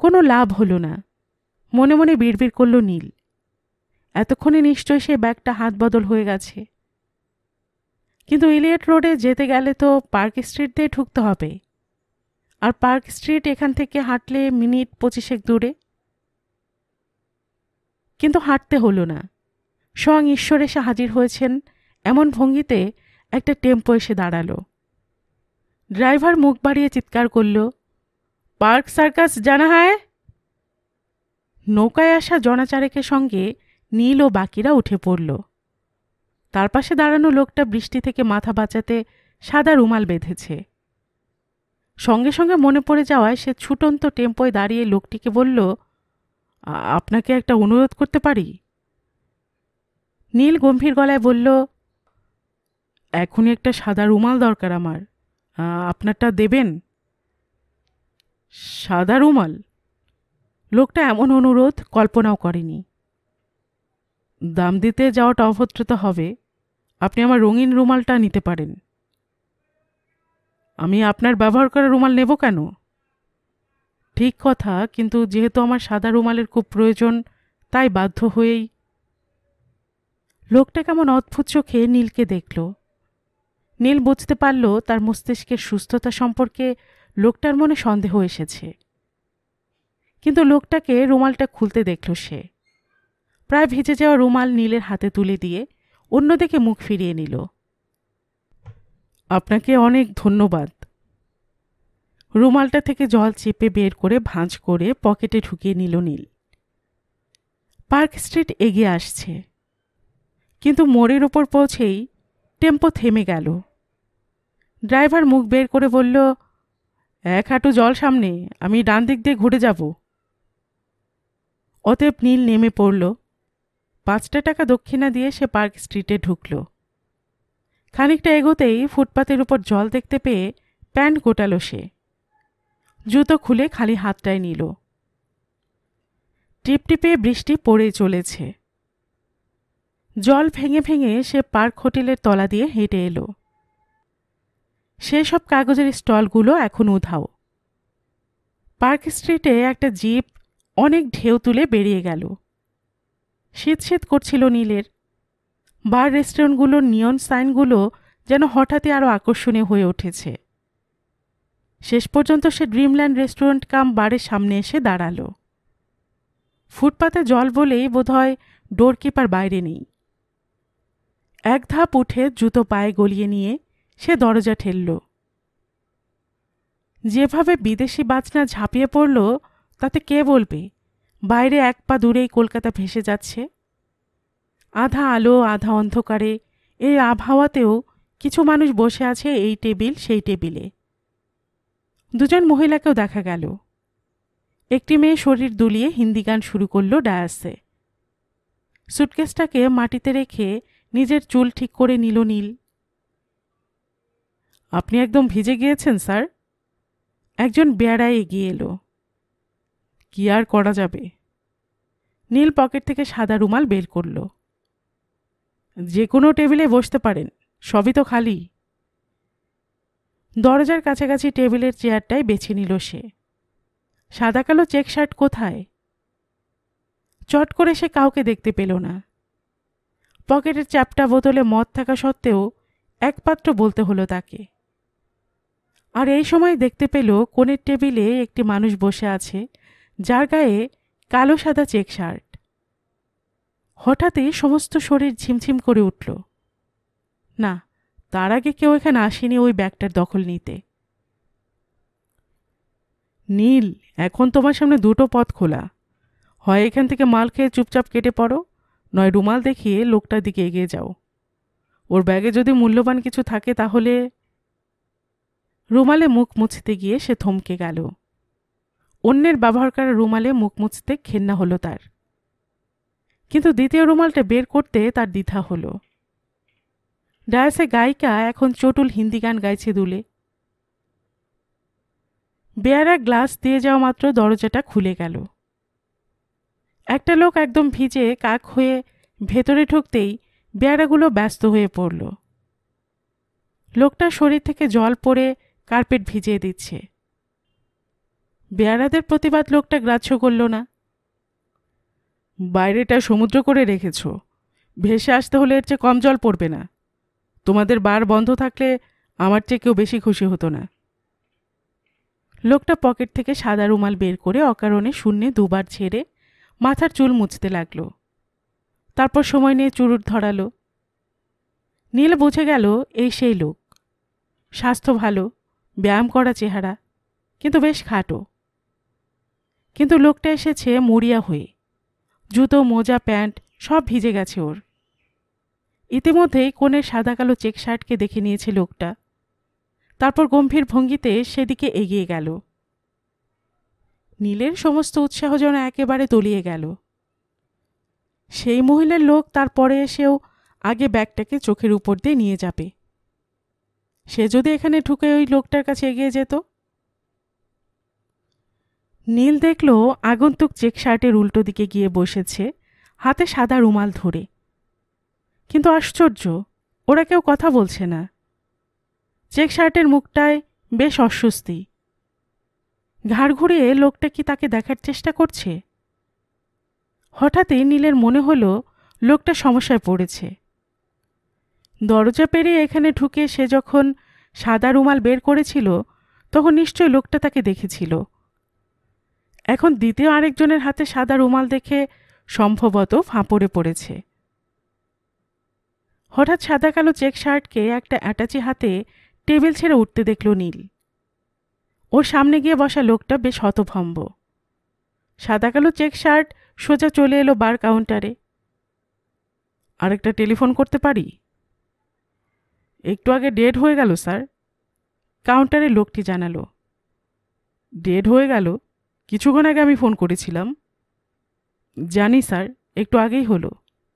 কোনো লাভ হলো না। মনে মনে বিড়বিড় করল নীল, এতক্ষণে নিশ্চয় সে ব্যাগটা হাত বদল হয়ে গেছে। কিন্তু ইলিয়ট রোডে যেতে গেলে তো পার্ক স্ট্রিট দিয়ে ঢুকতে হবে, আর পার্ক স্ট্রিট এখান থেকে হাঁটলে মিনিট 25 দূরে। কিন্তু হাঁটতে হলো না। স্বয়ং ঈশ্বর এসে হাজির হয়েছেন এমন ভঙ্গিতে একটা টেম্পো এসে দাঁড়ালো। ড্রাইভার মুখ বাড়িয়ে চিৎকার করল, পার্ক সার্কাস জানা হয়। নৌকায় আসা জনাচারেকের সঙ্গে নীল ও বাকিরা উঠে পড়ল। তার পাশে দাঁড়ানো লোকটা বৃষ্টি থেকে মাথা বাঁচাতে সাদা রুমাল বেঁধেছে। সঙ্গে সঙ্গে মনে পড়ে যাওয়ায় সে ছুটন্ত টেম্পোয় দাঁড়িয়ে লোকটিকে বলল, আপনাকে একটা অনুরোধ করতে পারি? নীল গম্ভীর গলায় বলল, এখনই একটা সাদা রুমাল দরকার আমার, আপনারটা দেবেন? সাদা রুমাল? লোকটা এমন অনুরোধ কল্পনাও করেনি। দাম দিতে যাওয়াটা অভদ্রতা হবে, আপনি আমার রঙিন রুমালটা নিতে পারেন। আমি আপনার ব্যবহার করা রুমাল নেব কেন? ঠিক কথা, কিন্তু যেহেতু আমার সাদা রুমালের খুব প্রয়োজন, তাই বাধ্য হয়েই। লোকটা কেমন অদ্ভুত চোখে নীলকে দেখল। নীল বুঝতে পারল তার মস্তিষ্কের সুস্থতা সম্পর্কে লোকটার মনে সন্দেহ এসেছে। কিন্তু লোকটাকে রুমালটা খুলতে দেখল সে। প্রায় ভিজে যাওয়া রুমাল নীলের হাতে তুলে দিয়ে অন্যদিকে মুখ ফিরিয়ে নিল। আপনাকে অনেক ধন্যবাদ। রুমালটা থেকে জল চেপে বের করে ভাঁজ করে পকেটে ঢুকিয়ে নিল নীল। পার্ক স্ট্রিট এগিয়ে আসছে, কিন্তু মোড়ের ওপর পৌঁছেই টেম্পো থেমে গেল। ড্রাইভার মুখ বের করে বলল, এক হাঁটু জল সামনে, আমি ডান দিক দিয়ে ঘুরে যাব। অতএব নীল নেমে পড়ল। 5 টাকা দক্ষিণা দিয়ে সে পার্ক স্ট্রিটে ঢুকল। খানিকটা এগোতেই ফুটপাতের উপর জল দেখতে পেয়ে প্যান্ট গোটালো সে। জুতো খুলে খালি হাতটায় নিল। টিপটিপে বৃষ্টি পড়ে চলেছে। জল ভেঙে ভেঙে সে পার্ক হোটেলের তলা দিয়ে হেঁটে এলো। সেসব কাগজের স্টলগুলো এখন উধাও। পার্ক স্ট্রিটে একটা জিপ অনেক ঢেউ তুলে বেরিয়ে গেল। শীত শীত করছিল নীলের। বার রেস্টুরেন্টগুলোর নিয়ন সাইনগুলো যেন হঠাৎই আরও আকর্ষণীয় হয়ে উঠেছে। শেষ পর্যন্ত সে ড্রিমল্যান্ড রেস্টুরেন্ট কাম বারের সামনে এসে দাঁড়াল। ফুটপাতে জল বলেই বোধহয় ডোরকিপার বাইরে নেই। এক ধাপ উঠে জুতো পায়ে গলিয়ে নিয়ে সে দরজা ঠেলল। যেভাবে বিদেশি বাজনা ঝাঁপিয়ে পড়ল, তাতে কে বলবে বাইরে 1 পা দূরেই কলকাতা ভেসে যাচ্ছে। আধা আলো আধা অন্ধকারে এই আবহাওয়াতেও কিছু মানুষ বসে আছে এই টেবিল সেই টেবিলে। 2 জন মহিলাকেও দেখা গেল। একটি মেয়ে শরীর দুলিয়ে হিন্দি গান শুরু করল ডায়াসে। সুটকেসটাকে মাটিতে রেখে নিজের চুল ঠিক করে নিল নীল। আপনি একদম ভিজে গিয়েছেন স্যার। একজন বেয়ারায় এগিয়ে এলো। কি আর করা যাবে? নীল পকেট থেকে সাদা রুমাল বের করল। যে কোনো টেবিলে বসতে পারেন, সবই তো খালি। দরজার কাছাকাছি টেবিলের চেয়ারটাই বেছে নিল সে। সাদা কালো চেক শার্ট কোথায়? চট করে সে কাউকে দেখতে পেল না। পকেটের চ্যাপটা বোতলে মদ থাকা সত্ত্বেও একপাত্র বলতে হলো তাকে। আর এই সময় দেখতে পেল কোণের টেবিলে একটি মানুষ বসে আছে, যার গায়ে কালো সাদা চেক শার্ট। হঠাৎই সমস্ত শরীর ঝিমঝিম করে উঠল। না, তার আগে কেউ এখানে আসেনি ওই ব্যাগটার দখল নিতে। নীল, এখন তোমার সামনে দুটো পথ খোলা। হয় এখান থেকে মাল খেয়ে চুপচাপ কেটে পড়ো, নয় রুমাল দেখিয়ে লোকটার দিকে এগিয়ে যাও। ওর ব্যাগে যদি মূল্যবান কিছু থাকে তাহলে। রুমালে মুখ মুছতে গিয়ে সে থমকে গেল। অন্যের ব্যবহার করা রুমালে মুখ মুছতে ঘেন্না হলো তার, কিন্তু দ্বিতীয় রুমালটা বের করতে তার দ্বিধা হলো। ডায়াসে গায়িকা এখন চটুল হিন্দি গান গাইছে দুলে। বেয়ারা গ্লাস দিয়ে যাওয়া মাত্র দরজাটা খুলে গেল। একটা লোক একদম ভিজে কাক হয়ে ভেতরে ঢুকতেই বেয়ারাগুলো ব্যস্ত হয়ে পড়ল। লোকটার শরীর থেকে জল পড়ে কার্পেট ভিজিয়ে দিচ্ছে। বেয়ারাদের প্রতিবাদ লোকটা গ্রাহ্য করল না। বাইরেটা সমুদ্র করে রেখেছ, ভেসে আসতে হলে এর চেয়ে কম জল পড়বে না। তোমাদের বার বন্ধ থাকলে আমার চেয়ে কেউ বেশি খুশি হতো না। লোকটা পকেট থেকে সাদা রুমাল বের করে অকারণে শূন্যে দুবার ছেড়ে মাথার চুল মুছতে লাগল। তারপর সময় নিয়ে চুরুট ধরালো। নীল বুঝে গেল এই সেই লোক। স্বাস্থ্য ভালো, ব্যায়াম করা চেহারা, কিন্তু বেশ খাটো। কিন্তু লোকটা এসেছে মরিয়া হয়ে। জুতো, মোজা, প্যান্ট সব ভিজে গেছে ওর। ইতিমধ্যেই কোণের সাদা কালো চেক শার্টকে দেখে নিয়েছে লোকটা। তারপর গম্ভীর ভঙ্গিতে সেদিকে এগিয়ে গেল। নীলের সমস্ত উৎসাহ যেন একেবারে তলিয়ে গেল। সেই মহিলার লোক তারপরে এসেও আগে ব্যাগটাকে চোখের উপর দিয়ে নিয়ে যাবে। সে যদি এখানে ঢুকে ওই লোকটার কাছে এগিয়ে যেত। নীল দেখল আগন্তুক চেক শার্টের উল্টো দিকে গিয়ে বসেছে, হাতে সাদা রুমাল ধরে। কিন্তু আশ্চর্য, ওরা কেউ কথা বলছে না। চেক শার্টের মুখটায় বেশ অস্বস্তি। ঘাড় ঘুরিয়ে লোকটা কি তাকে দেখার চেষ্টা করছে? হঠাৎই নীলের মনে হলো লোকটা সমস্যায় পড়েছে। দরজা পেরিয়ে এখানে ঢুকে সে যখন সাদা রুমাল বের করেছিল তখন নিশ্চয় লোকটা তাকে দেখেছিল। এখন দ্বিতীয় আরেকজনের হাতে সাদা রুমাল দেখে সম্ভবত ফাঁপড়ে পড়েছে। হঠাৎ সাদা কালো চেক শার্টকে একটা অ্যাটাচি হাতে টেবিল ছেড়ে উঠতে দেখল নীল। ওর সামনে গিয়ে বসা লোকটা বেশ হতভম্ব। সাদা কালো চেক শার্ট সোজা চলে এলো বার কাউন্টারে। আরেকটা টেলিফোন করতে পারি? একটু আগে ডেড হয়ে গেল স্যার, কাউন্টারে লোকটি জানালো। ডেড হয়ে গেল? কিছুক্ষণ আগে আমি ফোন করেছিলাম। জানি স্যার, একটু আগেই হলো,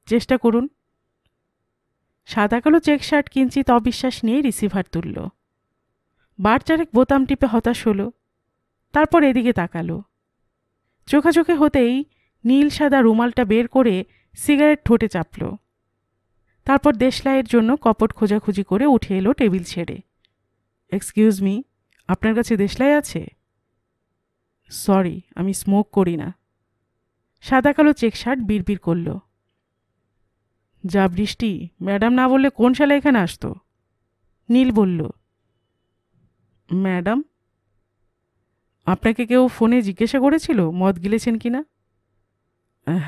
চেষ্টা করুন। সাদা কালো চেক শার্ট কিঞ্চিত অবিশ্বাস নিয়ে রিসিভার তুলল। বার চারেক বোতাম টিপে হতাশ হলো। তারপর এদিকে তাকালো। চোখাচোখে হতেই নীল সাদা রুমালটা বের করে সিগারেট ঠোঁটে চাপল। তারপর দেশলাইয়ের জন্য কপট খোঁজাখুঁজি করে উঠে এলো টেবিল ছেড়ে। এক্সকিউজ মি, আপনার কাছে দেশলাই আছে? সরি, আমি স্মোক করি না। সাদা কালো চেক শার্ট বিড়বিড় করল। যা বৃষ্টি, ম্যাডাম না বললে কোন শালা এখানে আসতো? নীল বলল। ম্যাডাম? আপনাকে কেউ ফোনে জিজ্ঞাসা করেছিল মদ গিলেছেন কিনা?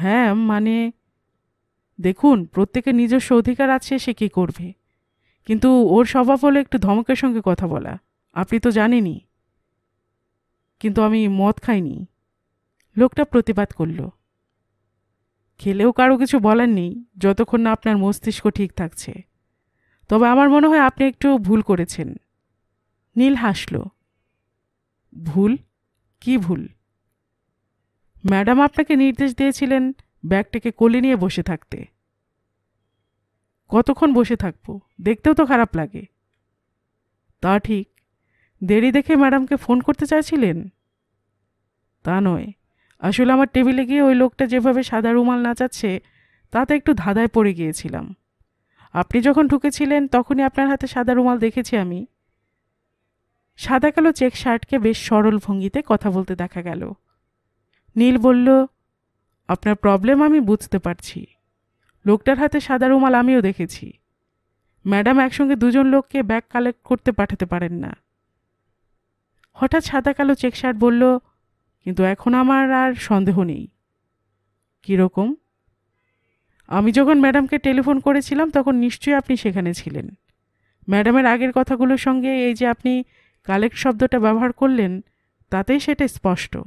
হ্যাঁ, মানে দেখুন, প্রত্যেকের নিজস্ব অধিকার আছে সে কী করবে, কিন্তু ওর স্বভাব হলো একটু ধমকের সঙ্গে কথা বলা, আপনি তো জানেনই। কিন্তু আমি মদ খাইনি, লোকটা প্রতিবাদ করল। খেলেও কারো কিছু বলার নেই যতক্ষণ না আপনার মস্তিষ্ক ঠিক থাকছে। তবে আমার মনে হয় আপনি একটু ভুল করেছেন। নীল হাসল। ভুল? কি ভুল? ম্যাডাম আপনাকে নির্দেশ দিয়েছিলেন ব্যাগটাকে কোলে নিয়ে বসে থাকতে। কতক্ষণ বসে থাকবো? দেখতেও তো খারাপ লাগে। তা ঠিক, দেরি দেখে ম্যাডামকে ফোন করতে চাইছিলেন? তা নয়, আসলে আমার টেবিলে গিয়ে ওই লোকটা যেভাবে সাদা রুমাল নাচাচ্ছে তাতে একটু ধাঁধায় পড়ে গিয়েছিলাম। আপনি যখন ঢুকেছিলেন তখনই আপনার হাতে সাদা রুমাল দেখেছি আমি। সাদা কালো চেক শার্টকে বেশ সরল ভঙ্গিতে কথা বলতে দেখা গেল। নীল বলল, আপনার প্রবলেম আমি বুঝতে পারছি। লোকটার হাতে সাদা রুমাল আমিও দেখেছি। ম্যাডাম একসঙ্গে দুজন লোককে ব্যাগ কালেক্ট করতে পাঠাতে পারেন না। হঠাৎ সাদা কালো চেক শার্ট বলল, কিন্তু এখন আমার আর সন্দেহ নেই। কীরকম? আমি যখন ম্যাডামকে টেলিফোন করেছিলাম তখন নিশ্চয়ই আপনি সেখানে ছিলেন। ম্যাডামের আগের কথাগুলোর সঙ্গে এই যে আপনি কালেক্ট শব্দটা ব্যবহার করলেন, তাতেই সেটা স্পষ্ট।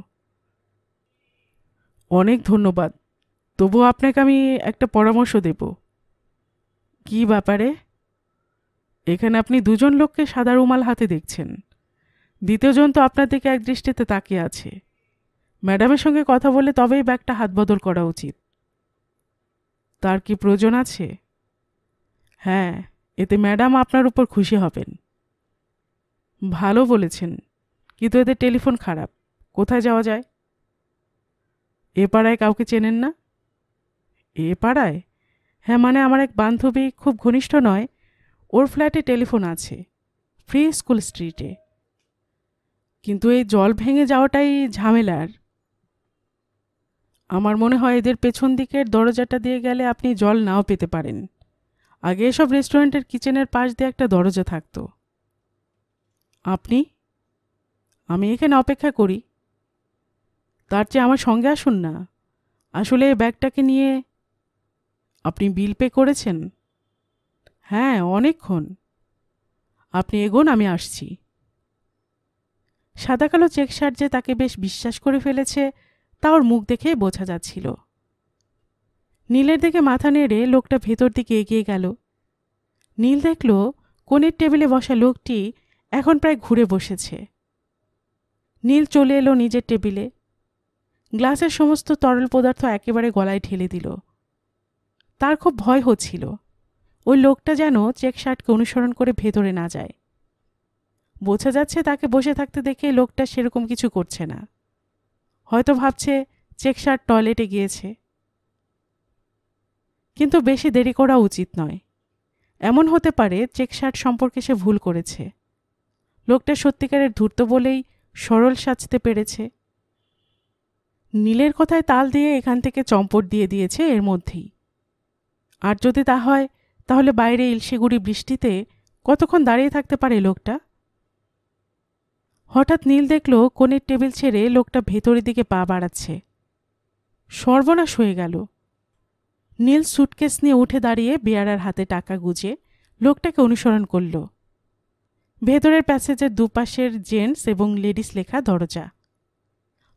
অনেক ধন্যবাদ। তবুও আপনাকে আমি একটা পরামর্শ দেব। কি ব্যাপারে? এখানে আপনি দুজন লোককে সাদা রুমাল হাতে দেখছেন। দ্বিতীয়জন তো আপনার দিকে এক দৃষ্টিতে তাকিয়ে আছে। ম্যাডামের সঙ্গে কথা বলে তবেই ব্যাগটা হাত বদল করা উচিত। তার কি প্রয়োজন আছে? হ্যাঁ, এতে ম্যাডাম আপনার উপর খুশি হবেন। ভালো বলেছেন, কিন্তু এদের টেলিফোন খারাপ। কোথায় যাওয়া যায়? এ পাড়ায় কাউকে চেনেন না? এ পাড়ায়? হ্যাঁ, মানে আমার এক বান্ধবী, খুব ঘনিষ্ঠ নয়, ওর ফ্ল্যাটে টেলিফোন আছে, ফ্রি স্কুল স্ট্রিটে। কিন্তু এই জল ভেঙে যাওয়াটাই ঝামেলার। আমার মনে হয় এদের পেছন দিকের দরজাটা দিয়ে গেলে আপনি জল নাও পেতে পারেন। আগে এসব রেস্টুরেন্টের কিচেনের পাশ দিয়ে একটা দরজা থাকতো। আপনি? আমি এখানে অপেক্ষা করি। তার চেয়ে আমার সঙ্গে আসুন না। আসলে এই ব্যাগটাকে নিয়ে। আপনি বিল পে করেছেন? হ্যাঁ, অনেকক্ষণ। আপনি এগোন, আমি আসছি। সাদা কালো চেক শার্ট যে তাকে বেশ বিশ্বাস করে ফেলেছে তা ওর মুখ দেখে বোঝা যাচ্ছিল। নীলের দিকে মাথা নেড়ে লোকটা ভেতর দিকে এগিয়ে গেল। নীল দেখল কোণের টেবিলে বসা লোকটি এখন প্রায় ঘুরে বসেছে। নীল চলে এলো নিজের টেবিলে। গ্লাসের সমস্ত তরল পদার্থ একেবারে গলায় ঢেলে দিল। তার খুব ভয় হচ্ছিল ওই লোকটা যেন চেক শার্টকে অনুসরণ করে ভেতরে না যায়। বোঝা যাচ্ছে তাকে বসে থাকতে দেখে লোকটা সেরকম কিছু করছে না। হয়তো ভাবছে চেক শার্ট টয়লেটে গিয়েছে। কিন্তু বেশি দেরি করা উচিত নয়। এমন হতে পারে চেক শার্ট সম্পর্কে সে ভুল করেছে। লোকটা সত্যিকারের ধূর্ত বলেই সরল সাজতে পেরেছে। নীলের কথায় তাল দিয়ে এখান থেকে চম্পট দিয়ে দিয়েছে এর মধ্যেই। আর যদি তা হয় তাহলে বাইরে ইলশিগুড়ি বৃষ্টিতে কতক্ষণ দাঁড়িয়ে থাকতে পারে লোকটা? হঠাৎ নীল দেখল কোণের টেবিল ছেড়ে লোকটা ভেতরের দিকে পা বাড়াচ্ছে। সর্বনাশ হয়ে গেল। নীল সুটকেস নিয়ে উঠে দাঁড়িয়ে বেয়ারার হাতে টাকা গুজে লোকটাকে অনুসরণ করল। ভেতরের প্যাসেজের দুপাশের জেন্টস এবং লেডিস লেখা দরজা।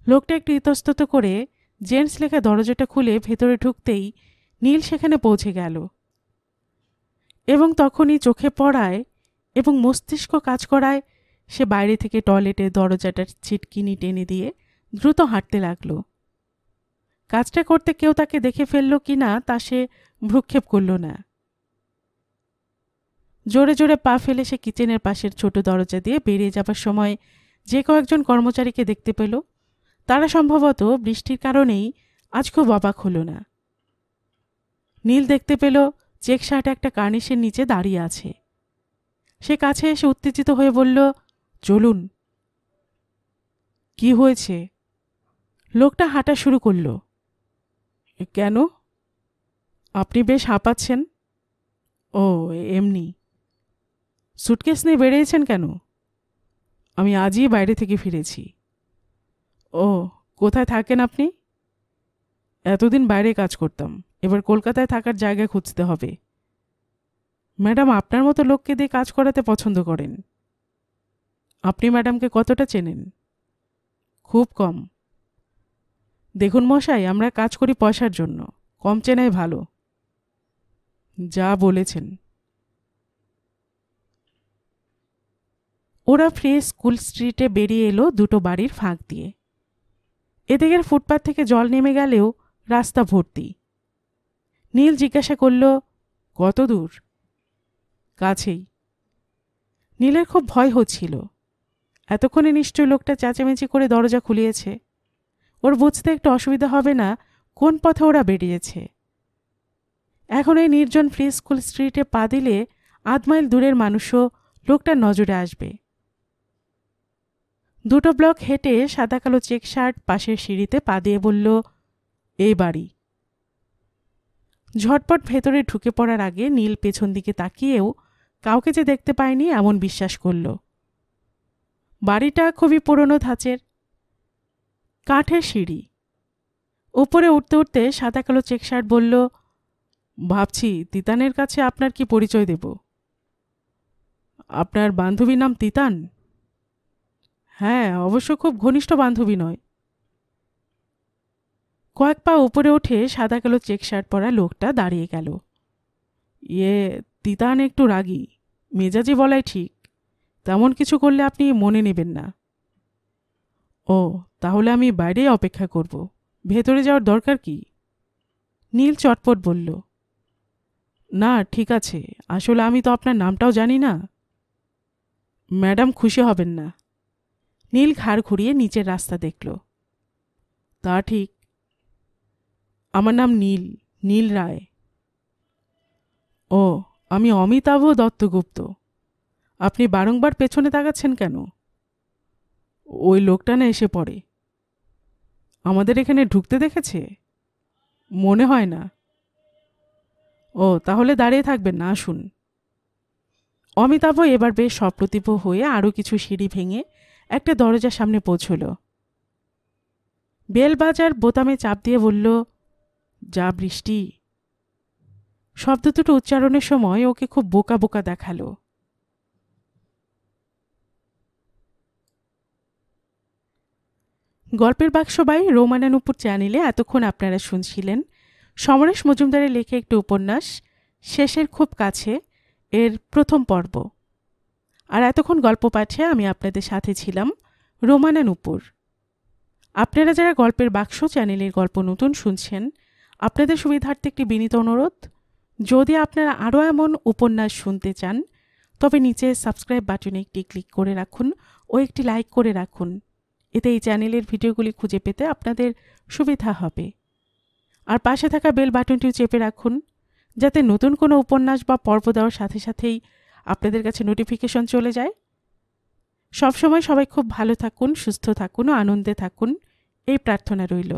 লোকটা একটু ইতস্তত করে জেন্টস লেখা দরজাটা খুলে ভেতরে ঢুকতেই নীল সেখানে পৌঁছে গেল। এবং তখনই চোখে পড়ায় এবং মস্তিষ্ক কাজ করায় সে বাইরে থেকে টয়লেটের দরজাটার ছিটকিনি টেনে দিয়ে দ্রুত হাঁটতে লাগল। কাজটা করতে কেউ তাকে দেখে ফেলল কি না তা সে ভ্রুক্ষেপ করল না। জোরে জোরে পা ফেলে সে কিচেনের পাশের ছোট দরজা দিয়ে বেরিয়ে যাবার সময় যে কয়েকজন কর্মচারীকে দেখতে পেল তারা সম্ভবত বৃষ্টির কারণেই আজ খুব অবাক হল না। নীল দেখতে পেল চেক শার্ট একটা কার্নিশের নিচে দাঁড়িয়ে আছে। সে কাছে এসে উত্তেজিত হয়ে বলল, চলুন। কি হয়েছে? লোকটা হাঁটা শুরু করল। কেন? আপনি বেশ হাঁপাচ্ছেন। ও, এমনি। সুটকেস নিয়ে বেরিয়েছেন কেন? আমি আজই বাইরে থেকে ফিরেছি। ও, কোথায় থাকেন আপনি? এতদিন বাইরে কাজ করতাম, এবার কলকাতায় থাকার জায়গা খুঁজতে হবে। ম্যাডাম আপনার মতো লোককে দিয়ে কাজ করাতে পছন্দ করেন। আপনি ম্যাডামকে কতটা চেনেন? খুব কম। দেখুন মশাই, আমরা কাজ করি পয়সার জন্য, কম চেনাই ভালো। যা বলেছেন। ওরা ফ্রি স্কুল স্ট্রিটে বেরিয়ে এলো দুটো বাড়ির ফাঁক দিয়ে। এদিকের ফুটপাত থেকে জল নেমে গেলেও রাস্তা ভর্তি। নীল জিজ্ঞাসা করল, কত দূর? কাছেই। নীলের খুব ভয় হচ্ছিল। এতক্ষণে নিশ্চয় লোকটা চেঁচামেচি করে দরজা খুলিয়েছে। ওর বুঝতে একটু অসুবিধা হবে না কোন পথে ওরা বেরিয়েছে। এখন এই নির্জন ফ্রি স্কুল স্ট্রিটে পা দিলে আধ মাইল দূরের মানুষও লোকটার নজরে আসবে। দুটো ব্লক হেঁটে সাদা কালো চেক শার্ট পাশের সিঁড়িতে পা দিয়ে বলল, এই বাড়ি। ঝটপট ভেতরে ঢুকে পড়ার আগে নীল পেছন দিকে তাকিয়েও কাউকে যে দেখতে পায়নি এমন বিশ্বাস করল। বাড়িটা খুবই পুরনো ধাঁচের, কাঠের সিঁড়ি। উপরে উঠতে উঠতে সাদা কালো চেক শার্ট বলল, ভাবছি তিতানের কাছে আপনার কি পরিচয় দেব। আপনার বান্ধবীর নাম তিতান? হ্যাঁ, অবশ্য খুব ঘনিষ্ঠ বান্ধবী নয়। কয়েক পা উপরে উঠে সাদা কালো চেক শার্ট পরা লোকটা দাঁড়িয়ে গেল। তিতান একটু রাগী, মেজাজি বলাই ঠিক। তেমন কিছু করলে আপনি মনে নেবেন না। ও, তাহলে আমি বাইরেই অপেক্ষা করব, ভেতরে যাওয়ার দরকার কি? নীল চটপট বলল, না ঠিক আছে, আসলে আমি তো আপনার নামটাও জানি না। ম্যাডাম খুশি হবেন না। নীল ঘাড় ঘুরিয়ে নিচের রাস্তা দেখল। তা ঠিক, আমার নাম নীল, নীল রায়। ও, আমি অমিতাভ দত্তগুপ্ত। আপনি বারংবার পেছনে তাকাচ্ছেন কেন? ওই লোকটা না এসে পড়ে। আমাদের এখানে ঢুকতে দেখেছে? মনে হয় না। ও, তাহলে দাঁড়িয়ে থাকবেন না, আসুন। অমিতাভ এবার বেশ সপ্রতিভ হয়ে আরও কিছু সিঁড়ি ভেঙে একটা দরজার সামনে পৌঁছল। বেল বাজার বোতামে চাপ দিয়ে বলল, যা বৃষ্টি। শব্দ দুটো উচ্চারণের সময় ওকে খুব বোকা বোকা দেখালো। গল্পের বাক্স বাই রোমানা নুপুর চ্যানেলে এতক্ষণ আপনারা শুনছিলেন সমরেশ মজুমদারের লেখা একটি উপন্যাস শেষের খুব কাছে এর প্রথম পর্ব। আর এতক্ষণ গল্প পাঠে আমি আপনাদের সাথে ছিলাম রোমানা নুপুর। আপনারা যারা গল্পের বাক্স চ্যানেলের গল্প নতুন শুনছেন, আপনাদের সুবিধার্থে একটি বিনীত অনুরোধ, যদি আপনারা আরও এমন উপন্যাস শুনতে চান তবে নিচে সাবস্ক্রাইব বাটনে একটি ক্লিক করে রাখুন ও একটি লাইক করে রাখুন। এতে এই চ্যানেলের ভিডিওগুলি খুঁজে পেতে আপনাদের সুবিধা হবে। আর পাশে থাকা বেল বাটনটিও চেপে রাখুন, যাতে নতুন কোনো উপন্যাস বা পর্ব দেওয়ার সাথে সাথেই আপনাদের কাছে নোটিফিকেশন চলে যায়। সবসময় সবাই খুব ভালো থাকুন, সুস্থ থাকুন ও আনন্দে থাকুন, এই প্রার্থনা রইল।